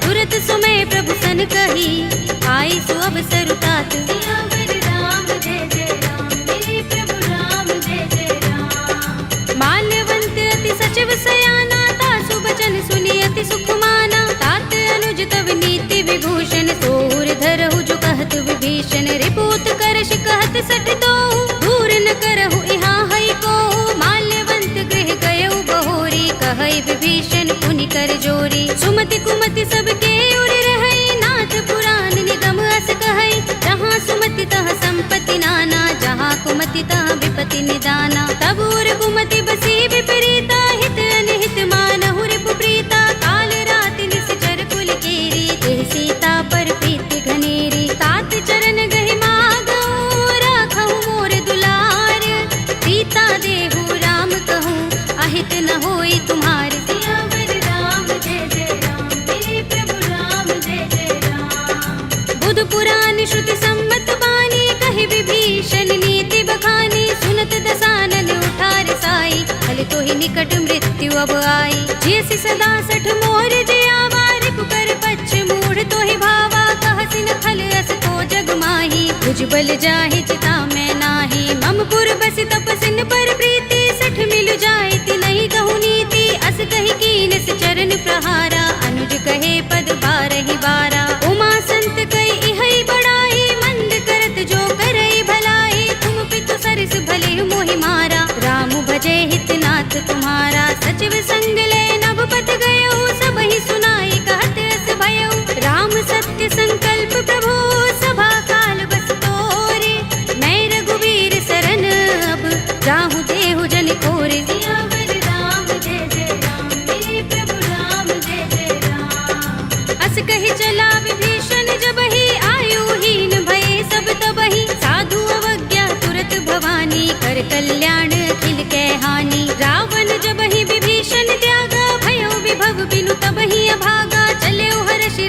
तुरत सुमय प्रभु सन कही, आई सु अवसर तात, सियावर राम जय जय राम, मेरे प्रभु राम जय जय राम। माल्यवंत अति सचिव सयाना, तासु बचन सुनि अति सुख माना, तात अनुज तव नीति विभूषण, सोर धरहु जो कहत विभीषण, रिपुत करश कहत सठ दोहु, दूर न करहु इहाँ हई को, माल्यवंत गृह गयउ बहोरी, कहई विभीषण पुनि कर जोरी, सुमति कुमति सबके उर रहई, नाथ पुराण निगम अस कहई, जहाँ सुमति तहाँ संपत्ति नाना, जहाँ कुमति तहाँ विपत्ति निदाना, तब उर कुमति बसी विपरीता, हित अनहित मानहु रिपु प्रीता, काल राति निश्चर कुल केरी, देह सीता पर प्रीति घनेरी, तात चरण गहि मागऊ, राखहु मोर दुलार, सीता देहु राम कहूँ, अहित न होई तुम्हार, सियावर राम जय जय राम, मेरे प्रभु राम जय जय राम। बुध पुराण श्रुति सम्मत बानी, कहि विभीषण नीति बखानी, सुनत दसानन उठार साई, फल तो ही निकट मृत्यु अब आई, जैसी सदा सठ मोर जयावा, रिपु कर पच्छ मूढ़ तो ही भावा, कहसिन खल अस तो जग माही, तुझ बल जाहि चिता मैं नाही, मम पुर बस तपसिन पर प्रीति, सठ मिल जाए ति नहीं कहु नीति, अस कहि कीन चरण प्रहारा, अनुज कहि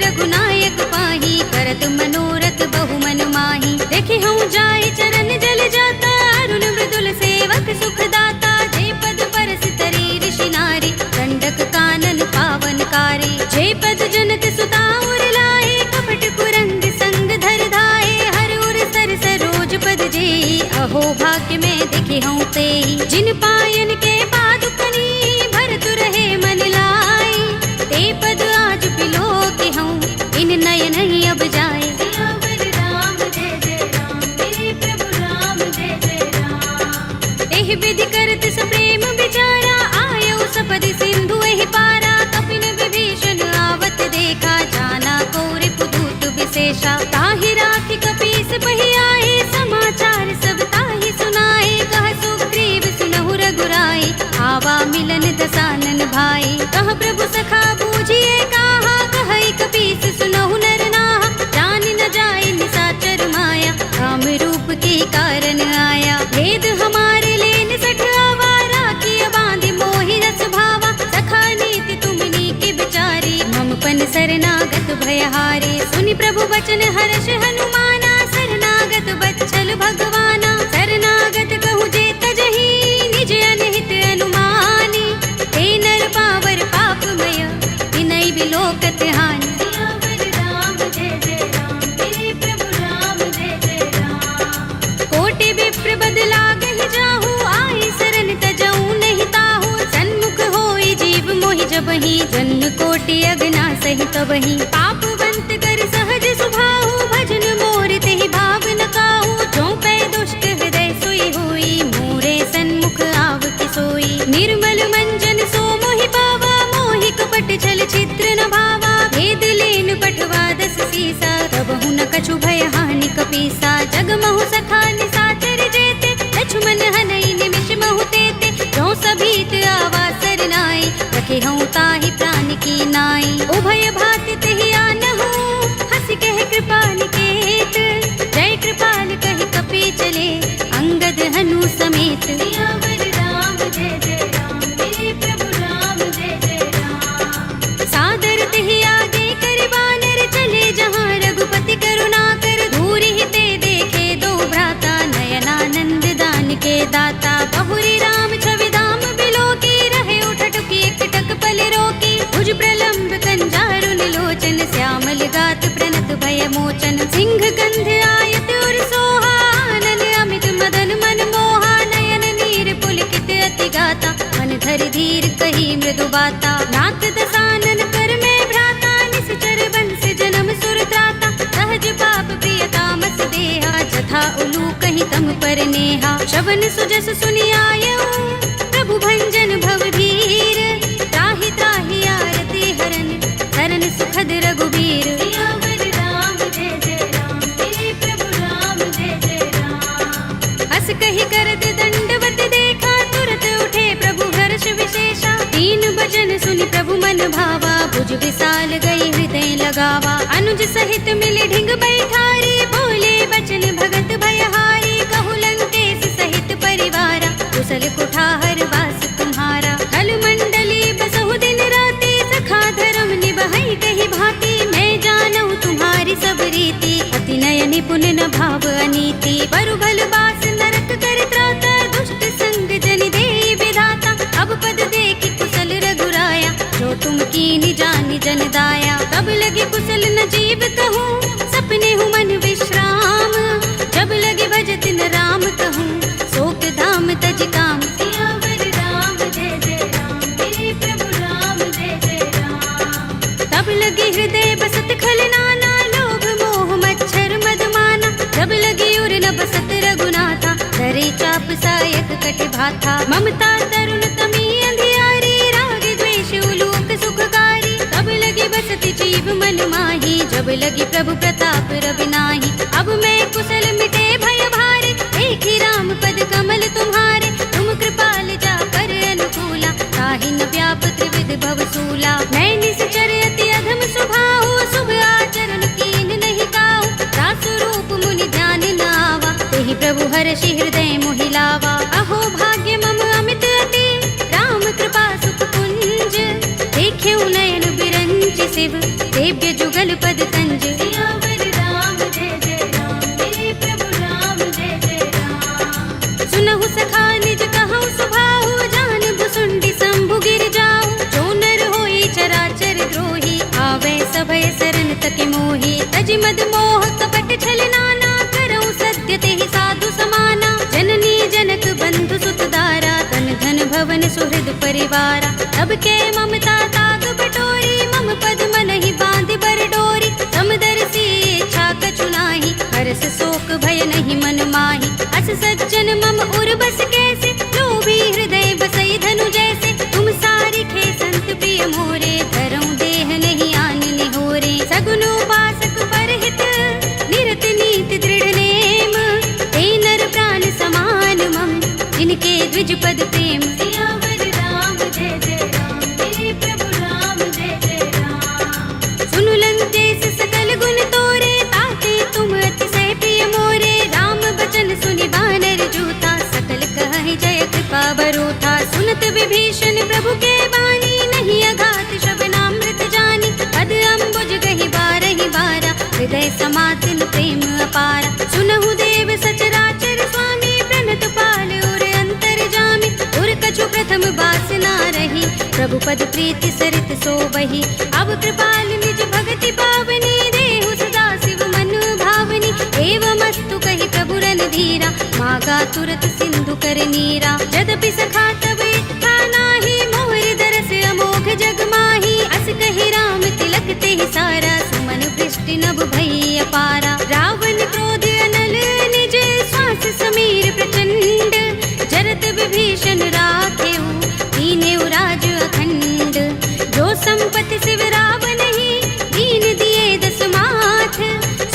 रघुनायक पाही, करत मनोरथ बहु मन माही। देखे हूँ जाय चरण जल जाता, अरुण मृदुल सेवक सुख दाता। जे पद परस तरी ऋषि नारी, दंडक कानन पावनकारी। जे पद जनत सुता उर लाए, कपट कुरंग संग धर धाए। हर उर सर सरोज पद जेई, अहो भाग्य में देखे हूँ तेई। जिन पायन के पादुकनी, भरत रहे मन लाई। ते पद आज बिलो के हूँ, इन नयन ही अब जाए। सियावर राम जय जय राम, मेरे प्रभु राम जय जय राम। एहि विधि करत सप्रेम विचारा, आयो सपदि सिंधु एहि पारा। कपिन विभीषण आवत देखा, जाना कौरि पुदूत विशेषा। ताहि राखि कपीस बहि आए, समाचार सब ताहि सुनाए। कह सुग्रीव सुनहु रघुराई, आवा मिलन दसानन भाई। कह प्रभु सखा बूझिए कहा, कहई कपीस सुनहु नर नाहा। जान न जाए निशाचर माया, काम रूप के कारण आया। भेद हमारे लेन सठ आवारा, किया बांधि मोहि रस भावा। सखा नीति तुमनी के बिचारी, मम पन शरणागत भयहारी। सुनि प्रभु वचन हर्ष हनुमाना, शरणागत बच्चल भगवाना। शरणागत कहूँ जे तजहि, निज अनहित अनुमानी। हे नर पावर पापमय, विनय बिलोकत हानि। सियावर राम जय जय राम, मेरे प्रभु राम जय जय राम। कोटि विप्र बदला गहि जाहू, आई शरण तजऊ नहीं ताहू। सन्मुख होई जीव मोहि जबहि, जन्म कोटि अगना सहि तबहि। पापवंत कर सहज सुभाहु, भजन मोर तेहि भाव न काहू। जो पै दुष्ट हृदय सोई होई, मोरे सन्मुख आव के सोई। निर्मल मंजन सो मोहि पावा, मोहि कपट छल चित्र न भावा। भेद लेन पठवा दस सीसा, तबहु न कछु भय हानि कपीसा। जग महु सखा निशाचर जेते, लक्ष्मण हनई निमिष महु तेते। जो सभीत आवा सरनाई, रखे हूँ ताहि प्राण की नाई। उभय भाति तेहि आनहु, हंस कह कृपाल केत। जय कृपाल कहि कपी चले, अंगद हनु समेत। सियावर राम जय जय राम, मेरे प्रभु राम जय जय राम। सादर तेहि आगे कर बानर, चले जहाँ रघुपति करुणा कर। दूर ही ते देखे दो भ्राता, नयनानंद दान के दाता। बहुरी राम छवि धाम बिलो की, रहे उठटुकी एकटक पल रोकी। भुज प्रलंब कंजारुन लोचन, श्यामल गात प्रणत भय मोचन। सिंह गंध आयत उर सोहा, आनन अमित मदन मन मोहा। नयन नीर पुलकित अति गाता, मन धरि धीर कही मृदु बाता। नाथ दसानन कर में भ्राता, निश्चर बंस जन्म सुर त्राता। सहज पाप प्रिय तामस देहा, जथा उलू कहीं तम पर नेहा। श्रवण सुजस सुनि आयऊ, प्रभु भंजन भव भीर। त्राहि त्राहि आरती हरन, शरण सुखद रघुबीर। सियावर राम जय जय राम, मेरे प्रभु राम जय जय राम। हस कहि करत दंडवत देखा, तुरत उठे प्रभु हर्ष विशेषा। दीन भजन सुनि प्रभु मन भावा, भुज विशाल गई हृदय लगावा। अनुज सहित मिले ढिंग बैठारी, बोले बचन भगत भयहारी। कहु लंकेश सहित परिवारा, कुशल कुठार वास तुम्हारा। खल मंडली बसहु दिन राति, सखा धर्म निबहै कहि भांति। मैं जानऊ तुम्हारी सब रीति, अति नय निपुण न भाव अनीति। बरु भल बास नरक कर त्राता, दुष्ट संग जन देई विधाता। अब पद देखि कुशल रघुराया, जो तुम कीनि जानि जन दाया। तब लगे कुशल न जीव कहूँ, सपने हूँ मन विश्राम। जब लगे भजत न राम कहूँ, शोक धाम तज काम। सियावर राम जय जय राम, मेरे प्रभु राम जय जय राम। तब लगे हृदय बसत खल नाना, लोभ मोह मच्छर मदमाना। जब लगे उर न बसत रघुनाथा, धरे चाप सायक कट भाथा। ममता तरुण तमी अंधियारी, राग द्वेष उलूक सुखकारी। तब लगे बसत जीव मन माही, जब लगे प्रभु प्रताप रवि नाही। अब मैं कुशल मिटे भय भारे, देखी राम पद कमल तुम्हारे। तुम कृपाल जा कर अनुकूला, ताहि न व्याप त्रिविध भव सूला। मैं निश्चर अति अधम स्वभाव, शुभ आचरण कीन नहीं काहू। दासु रूप मुनि ध्यान न आवा, तेहि प्रभु हर्षि हृदय मोहि लावा। अहो भाग्य मम अमित अति, राम कृपा सुख कुंज। देख्यऊ नयन बिरंच शिव, दिव्य जुगल पद कंज। सियावर राम जय जय राम, मेरे प्रभु राम जय जय राम। सुनहु सखा निज कहूँ सुभाहु, जान भुसुंडी शंभु गिर जाऊ। जो नर होई चराचर द्रोही, आवे सभय शरण तक मोही। तज मद मोह कपट छल नाना, करऊँ सत्य तेहि साधु समाना। जननी जनक बंधु सुत दारा, तन धन भवन सुहृद परिवारा। तब के ममता ताग बटोरी, मम पद मन ही बांध बर डोरी। समदर्शी इच्छा कछु नाही, हरस शोक भय नहीं मन माही। अस सज्जन मम उर बस कैसे, जो भी हृदय बसई धनु जैसे। तुम सारिखे संत प्रिय मोरे, धरऊँ देह नहीं आन निहोरे। सगुन उपासक परहित, निरत नीति दृढ़ नेम। ते नर प्राण समान मम, जिनके द्विज पद प्रेम। सियावर राम जय जय राम, मेरे प्रभु राम जय जय राम। सुनु लंकेश सकल गुण तोरे, ताते तुम अतिशय प्रिय मोरे। राम बचन सुनि बानर जूथा, सकल कहहि जय कृपा बरूथा। सुनत विभीषण प्रभु के बानी, नहीं अघात श्रवणामृत जानी। पद अम्बुज गहि बारहि बारा, हृदय समातिन प्रेम अपारा। सुनहु देव सचराचर स्वामी, प्रणत पाल उर अंतर जामी। उर कछु प्रथम बासना रही, प्रभु पद प्रीति सरित सोबहि। अब कृपाल निज भगति पावनी, देहु सदा शिव मन भावनी। एवमस्तु कहि प्रभु रणधीरा, मागा तुरत सिंधु कर नीरा। यद्यपि सखा तब इच्छा नाही, मोर दरस अमोघ जग माही। अस कहि राम तिलक तेहि सारा, सुमन वृष्टि नभ भई अपारा। रावण क्रोध अनल निज, श्वास समीर प्रचंड। जरत विभीषण राखेऊ, दीनेउ राज अखंड। जो संपत्ति शिव रावण ही, दीन दिए दस माथ।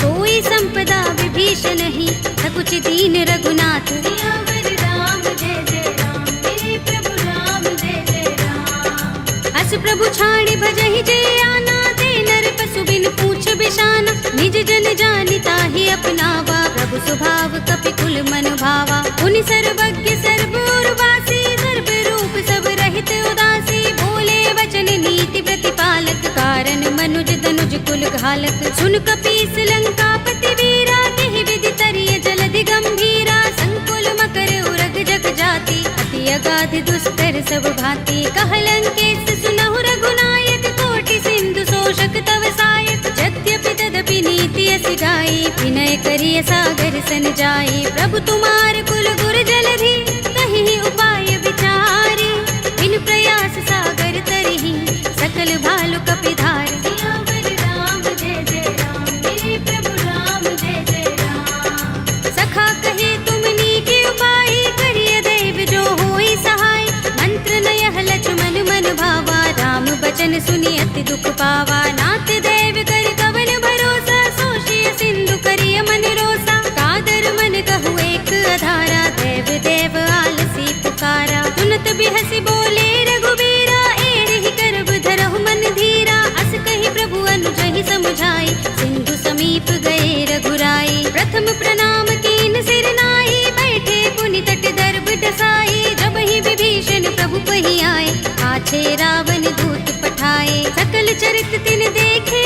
सोई संपदा विभीषण ही, सकुच दीन रघुनाथ। सियावर राम जय जय राम, मेरे प्रभु राम जय जय राम। अस प्रभु छाड़ी भजहि जय आना, ते नर पशु बिन पूछ बिशाना। निज जन जानि ताहि अपनावा, प्रभु स्वभाव कपि कुल मन भावा। पुनि सर्वज्ञ सर्व उर्वासी, सर्व रूप सब रहित उदासी। बोले वचन नीति प्रतिपालक, कारण मनुज तनुज कुल घालक। सुन कपीस लंकापति वीरा, केहि विधि तरिय जलधि गंभीरा। संकुल मकर उरग जग जाति, अति अगाध दुस्तर सब भांति। कह लंकेश सुनहु रघुनायक, कोटि सिंधु शोषक तव सायक। यद्यपि तदपि नीति अस गाई, विनय करिय सागर सन जाई। प्रभु तुम्हार कुल गुर जलधि, कहि उपाय विचारी। बिन प्रयास सागर तरहि, सकल भालु कपिधार। सियावर राम जय जय राम, मेरे प्रभु राम जय जय राम। सखा कहे तुम नीके उपाय, करिय दैव जो होई सहाय। मंत्र नयह लक्ष्मण मन भावा, राम बचन सुनि अति दुख पावा। नाथ दैव कर कवन भरोसा, सोषिय सिंधु करिय मन रोसा। कादर मन कहु एक अधारा, देव देव आलसी पुकारा। सुनत बिहसि बोले रघुबीरा, एहि करब धरहु मन धीरा। अस कहि प्रभु अनुजहि समुझाई, सिंधु समीप गए रघुराई। प्रथम प्रणाम कीन सिर नाई, बैठे पुनि तट दर्भ डसाई। जब ही विभीषण प्रभु पहि आए, पाछे रावण दूत पठाए। सकल चरित तिन देखे,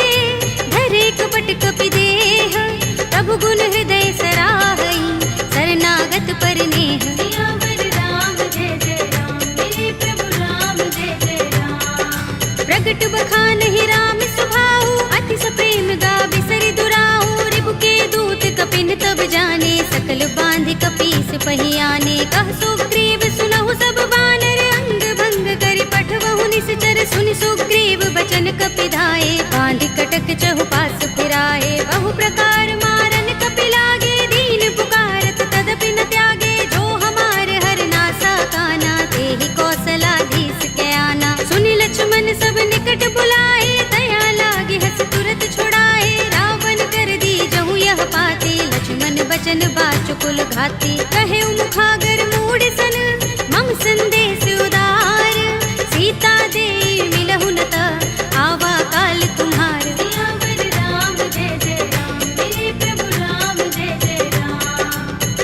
धरे कपट कपि देह। प्रभु गुण हृदय सराहई, शरणागत पर नेह। सियावर राम जय जय राम, मेरे प्रभु राम जय जय राम। प्रगट बखानहि राम सुभाऊ, अति सप्रेम गावि सरि दुराऊ। रिपु के दूत कपिन तब जाने, सकल बांधि कपीस पहि आने। कह सुग्रीव सुनहु सब बानर, अंग भंग करि पठवहु निश्चर। सुनि सुग्रीव बचन कपिधाए, बांधि कटक चहुपास फिराए। बहु प्रकार मारन कपि लागे, दीन पुकारत तदपि न त्यागे। जो हमार हर नासा काना, तेहि कौशलाधीश के आना। सुनि लक्ष्मण सब निकट बुलाए, दया लागे हस तुरत छुड़ाए। रावण कर दी जहु यह पाते, लक्ष्मण बचन बाचुकुल घाती। कहे मुखागर मूढ़ सन, मम संदेश उदार। सीता दे मिलहु न त, आवा काल तुम्हार। सियावर राम जय जय राम, मेरे प्रभु राम जय जय राम।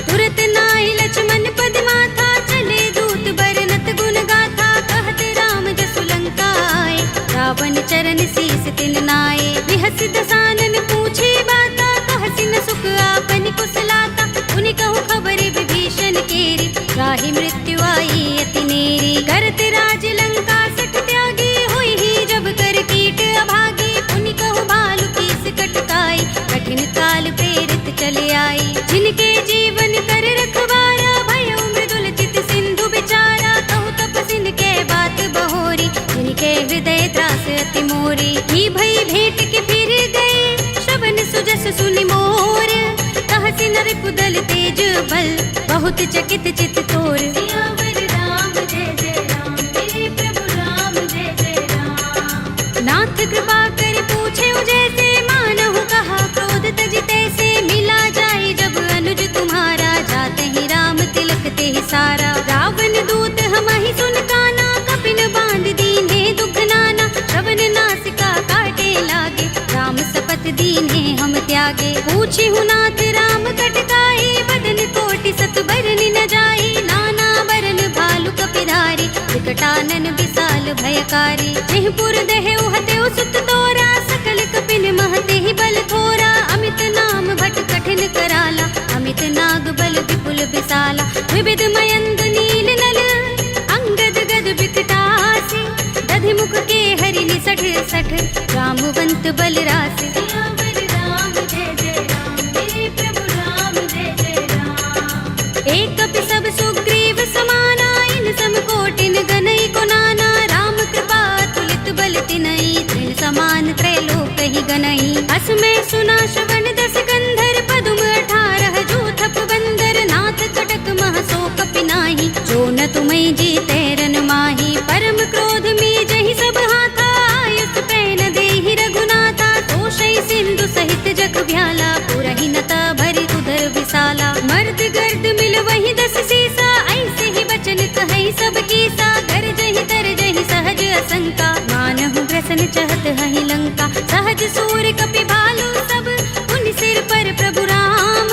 तुरत नाहि लक्ष्मण पद माथा, चले दूत बरनत गुण गाथा। कहत राम जसु लंका आए, रावण चरण शीस तिन नाए। बिहस दसानन पूछे बाता, कहसी न सुख आपन कुशलाता। उनि कहु खबर विभीषण केरी, राहि मृत्यु आई अति नेरी। करत राज लंका सठ त्यागी, हुई ही जब कर कीट अभागी। उनि कहु भालु कीस कटकाई, कठिन काल प्रेरित चले आई। जिनके जीवन कर रखवारा, भयउ मृदुल चित सिंधु बिचारा। कहु तपसिन के बात बहोरी, जिनके हृदय त्रास अति मोरी। ही भई भेंट के फिर गए, श्रवण सुजस सुनि मोर। कहसी नर कुदल तेज बल, बहुत चकित चित तोर। सियावर राम जय जय राम, मेरे प्रभु राम जय जय राम। नाथ कृपा कर पूछे जैसे, मानहु कहा क्रोध तज तैसे। मिला जाए जब अनुज तुम्हारा, जाते ही राम तिलक ते सारा। रावण दूत हमहि सुन काना, कपिन बांध दीन्हे दुख नाना। श्रवण नासिका काटे लागे, राम सपत दीन्हे हम त्यागे। पूछिहु नाथ राम कटकाई, बदन कोटि सत बरन न जाई। नाना बरन भालु कपिधारी, विकटानन विशाल भयकारी। जेहि पुर देहु हतेउ सुत तोरा, सकल कपिन महते ही बल थोरा। अमित नाम भट कठिन कराला, अमित नाग बल विपुल विशाला। विविध मयंग नील नल, अंगद गद विकटासी। दधि मुख के हरि निसठ सठ, रामवंत बल रासि। सियावर राम जय जय राम, मेरे प्रभु राम जय जय राम। एक कपि सब सुग्रीव समाना, इन सम कोटिन गनई को नाना। राम कृपा तुलित बल तिनई, तृण समान त्रैलोक ही गनई। अस में सुना श्रवण दस गंधर, पदुम 18 जूथप बंदर। नाथ कटक मह सो कपि नाही, जो न तुम्हें जीते रन माही। परम क्रोध में जहि सब हाथा, आयुष पैन देहि रघुनाथा। तोषै सिंधु सहित जग भ्याला, पुरहि नता भरि उदर विशाला। मर्द गर्द मिल वही 10 सीसा, ऐसे ही बचन कहै सब कीसा। गरजहि तरजहि सहज असंका, मानहु ग्रसन चहत हहि लंका। सहज सूर कपि भालु सब, उनि सिर पर प्रभु राम।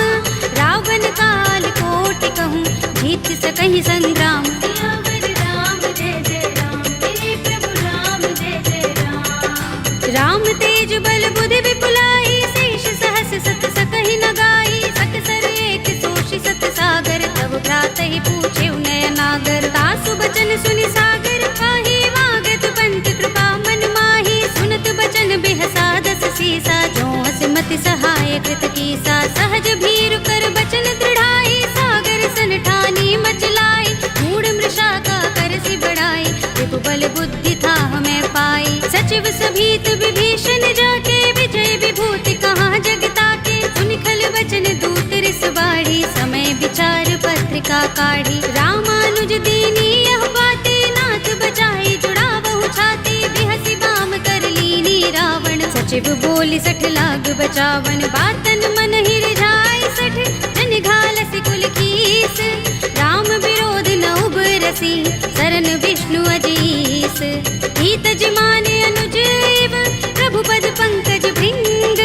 रावण काल कोटि कहूँ, जीत सकहि संग्राम। सियावर राम जय जय राम, मेरे प्रभु राम जय जय राम। राम तेज बल बुद्धि विपुलाई, शेष सहस सत सकहि न गाई। सकसर एक सोषि सत सागर, तब भ्रातहि पूछे नयनागर। तासु बचन सुनि सागर काहि, मागत पंत कृपा मन माही। सुनत बचन बिहसा 10 सीसा, जो हस मति सहाय कृत कीसा। सहज भीरु कर बचन दृढ़ाई, सागर सन ठानी मचलाई। मूढ़ मृषा का करसि बढ़ाई, रिपु बल बुद्धि था हमें पाई। सचिव सभीत विभीषण जाके, विजय विभूति कहाँ जग ताके। सुनि खल बचन दूत रिस बाढ़ी, समय विचार पत्रिका काढ़ी। रामानुज दीनी यह बातें, नाथ बचाई जुड़ावहु छाती। बिहसि बाम कर लीनी रावण, सचिव बोली 60 लाग बचावन। बातन मन ही रिझाई 60, जन घालसि कुल कीस। राम विरोध न उबरसी, सरन विष्णु अजीस। हित जिमाने अनुज एव, प्रभु पद पंकज भृंग।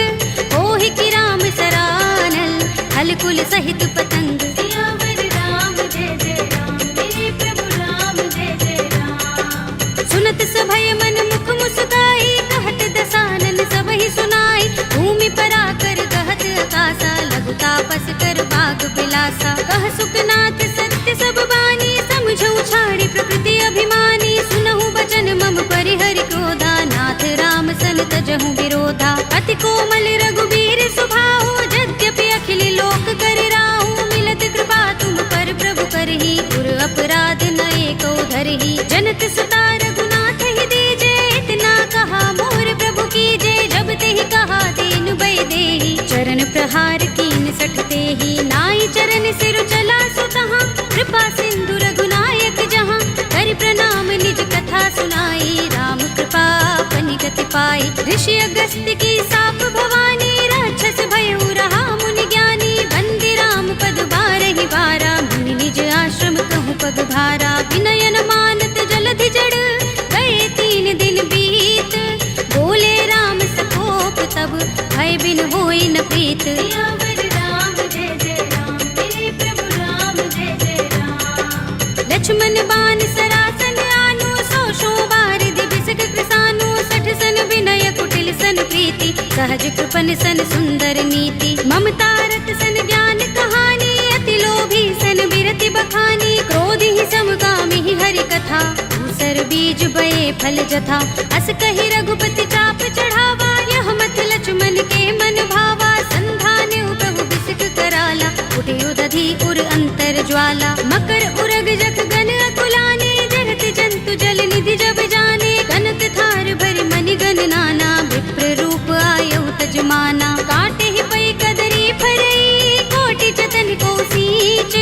ओहि की राम सरानल, हल कुल सहित पतंग। सियावर राम जय जय राम, मेरे प्रभु राम जय जय राम। सुनत सभय मन मुख मुस्काई, कहत दसानन सबहि सुनाई। भूमि पराकर गहत आकाशा, लघु तापस कर बाग बिलासा। कह सुखनाथ सत्य सब बानी, समझौ छाड़ी प्रकृति अभिमानी। सुनहु बचन मम परिहरि क्रोधा, नाथ राम सन तजहु विरोधा। अति कोमल रघुबीर सुभाहु, यद्यपि अखिल लोक कर राहु। मिलत कृपा तुम पर प्रभु करही, गुर अपराध न एको धरही। जनत सुता रघुनाथ ही दीजे, इतना कहा मोर प्रभु कीजे। जब तेहि कहा दीन भय देहि, चरण प्रहार कीन 60 तेहि। नाई चरण सिर चला सुतहाँ, कृपा सिंधु रघुनायक जहाँ। कर प्रणाम निज कथा सुनाई, राम कृपा अपनि गति पाई। ऋषि अगस्त्य की साप भवानी, राक्षस भयउ रहा मुनि ज्ञानी। बंदी राम पद बारहि बारा, मुनि निज आश्रम कहूँ पग भारा। विनयन मानत जलधि जड़, गए 3 दिन बीत। बोले राम सकोप तब, भय बिन होई न प्रीत। सियावर राम जय जय राम, मेरे प्रभु राम जय जय राम। लक्ष्मण बान सरासन आनो, 100 बार दिबिसक कृसानो। 60 सन विनय कुटिल सन प्रीति, प्रीति, सहज कृपन सन सुंदर नीति, ममता रत सन ज्ञान कहानी, अति लोभी सन बिरति बखानी, क्रोध ही समकामी ही हरि कथा, दूसर बीज बये फल जथा, अस कहि रघुपति चाप चढ़ावा, यह मत लक्ष्मण के मन भावा, संधान प्रभु बिसिक कराला, उठे उदधि उर अंतर ज्वाला, मकर उरग जख गन अकुलाने, जगत जंतु जल निधि जब जाने, कनक थार भर मनि गण नाना, विप्र रूप आयौ तजमाना, काटे ही पै कदरी फरई, कोटि जतन को सींच,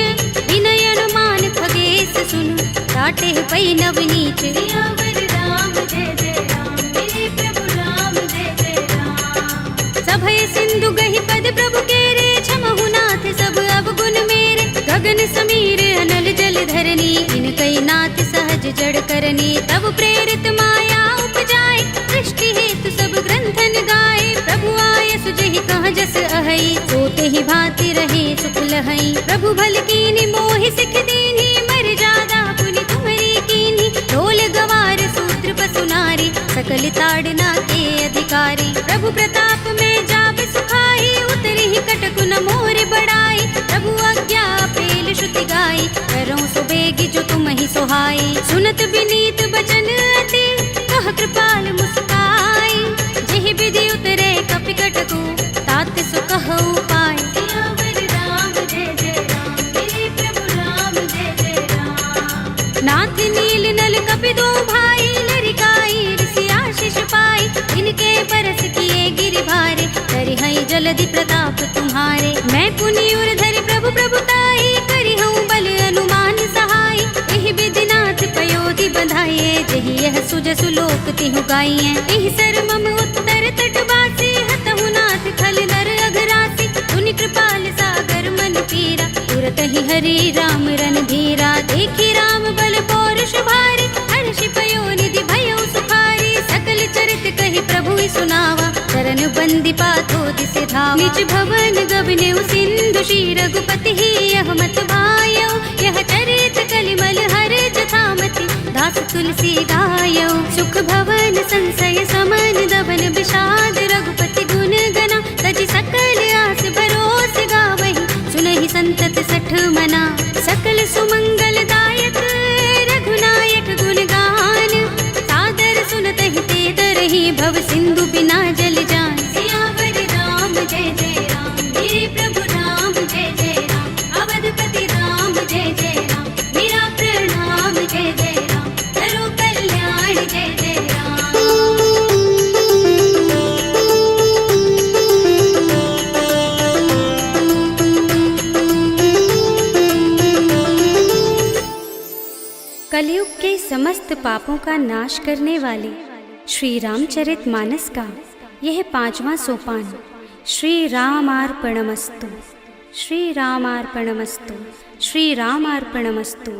विनय अनुमान खगेश सुन, काटे ही पै नवनीच, सियावर राम जय जय राम, मेरे प्रभु राम जय जय राम, सभय सिंधु गहि पद प्रभु केरे, छमहु नाथ सब अवगुण मेरे, गगन समीर अनल जल धरनी, इनकई नाथ सहज जड़ करनी, तब प्रेरित माया उपजाए, सृष्टि हेतु सब ग्रंथन गाए, प्रभु आय सुजहि कहाँ जस अहै, सोते ही भांति रहे सुख लहै, प्रभु भल कीनी मोहि सिख दीनी, मर जादा पुनि तुम्हरी कीनी, ढोल गवार सूत्र पसु नारी, सकल ताड़ना के अधिकारी, प्रभु प्रताप में जाब सुखाई, उतरी ही कटकु न मोर बढ़ाई, प्रभु आज्ञा पेल श्रुति गाई, करऊं सो बेगी जो तुम ही सोहाई, सुनत विनीत बचन अति, कह कृपाल मुस्काई, जेहि विधि उतरे कपि कटकु, तात सो कहु पाय, सियावर राम जय जय राम, मेरे प्रभु राम जय जय राम, नाथ नील नल कपि दो भाई, लरिकाई ऋषि आशीष पाई, इनके बरस किए गिरि भारे, करिहई जलधि प्रताप तुम्हारे, मैं पुनि उर धरि प्रभु प्रभुताई, करिहऊँ बल अनुमान सहाय, एहि विधिनाथ पयोधि बधाइए, जेहि यह सुजसु लोक तिहु गाइए, एहि सर मम उत्तर तट बासी, हतहु नाथ खल नर अघरासी, सुनि कृपाल सागर मन पीरा, तुरत ही हरि राम रन धीरा, देखी राम बल पौरुष भारी, हर्षि पयो निधि भयो सुखारी, सकल चरित कहि प्रभु ही सुनावा, चरण बंदी पाथो दिसे धावा, निज भवन गबनेउ सिंधु श्री रघुपति ही यह मत भायौ, यह चरित कलिमल हर जथामति, दास तुलसी गायौ, सुख भवन संशय समन दबन विषाद, रघुपति गुण गना, तजि सकल आस भरोस गावहि, सुनहि संतत सठ मना, सकल सुमंगल दायक रघुनायक गुण गान, सादर सुनतहि ते दरहि भव सिंधु बिना जल जान, सियावर राम जय जय राम, मेरे प्रभु राम जय जय राम, अवधपति राम जय जय राम, मेरा प्रणाम जय जय राम, करो कल्याण जय जय राम। कलयुग के समस्त पापों का नाश करने वाले श्री रामचरित मानस का यह 5वां सोपान, श्री रामार्पणमस्तु, श्री रामार्पणमस्तु, श्री रामार्पणमस्तु।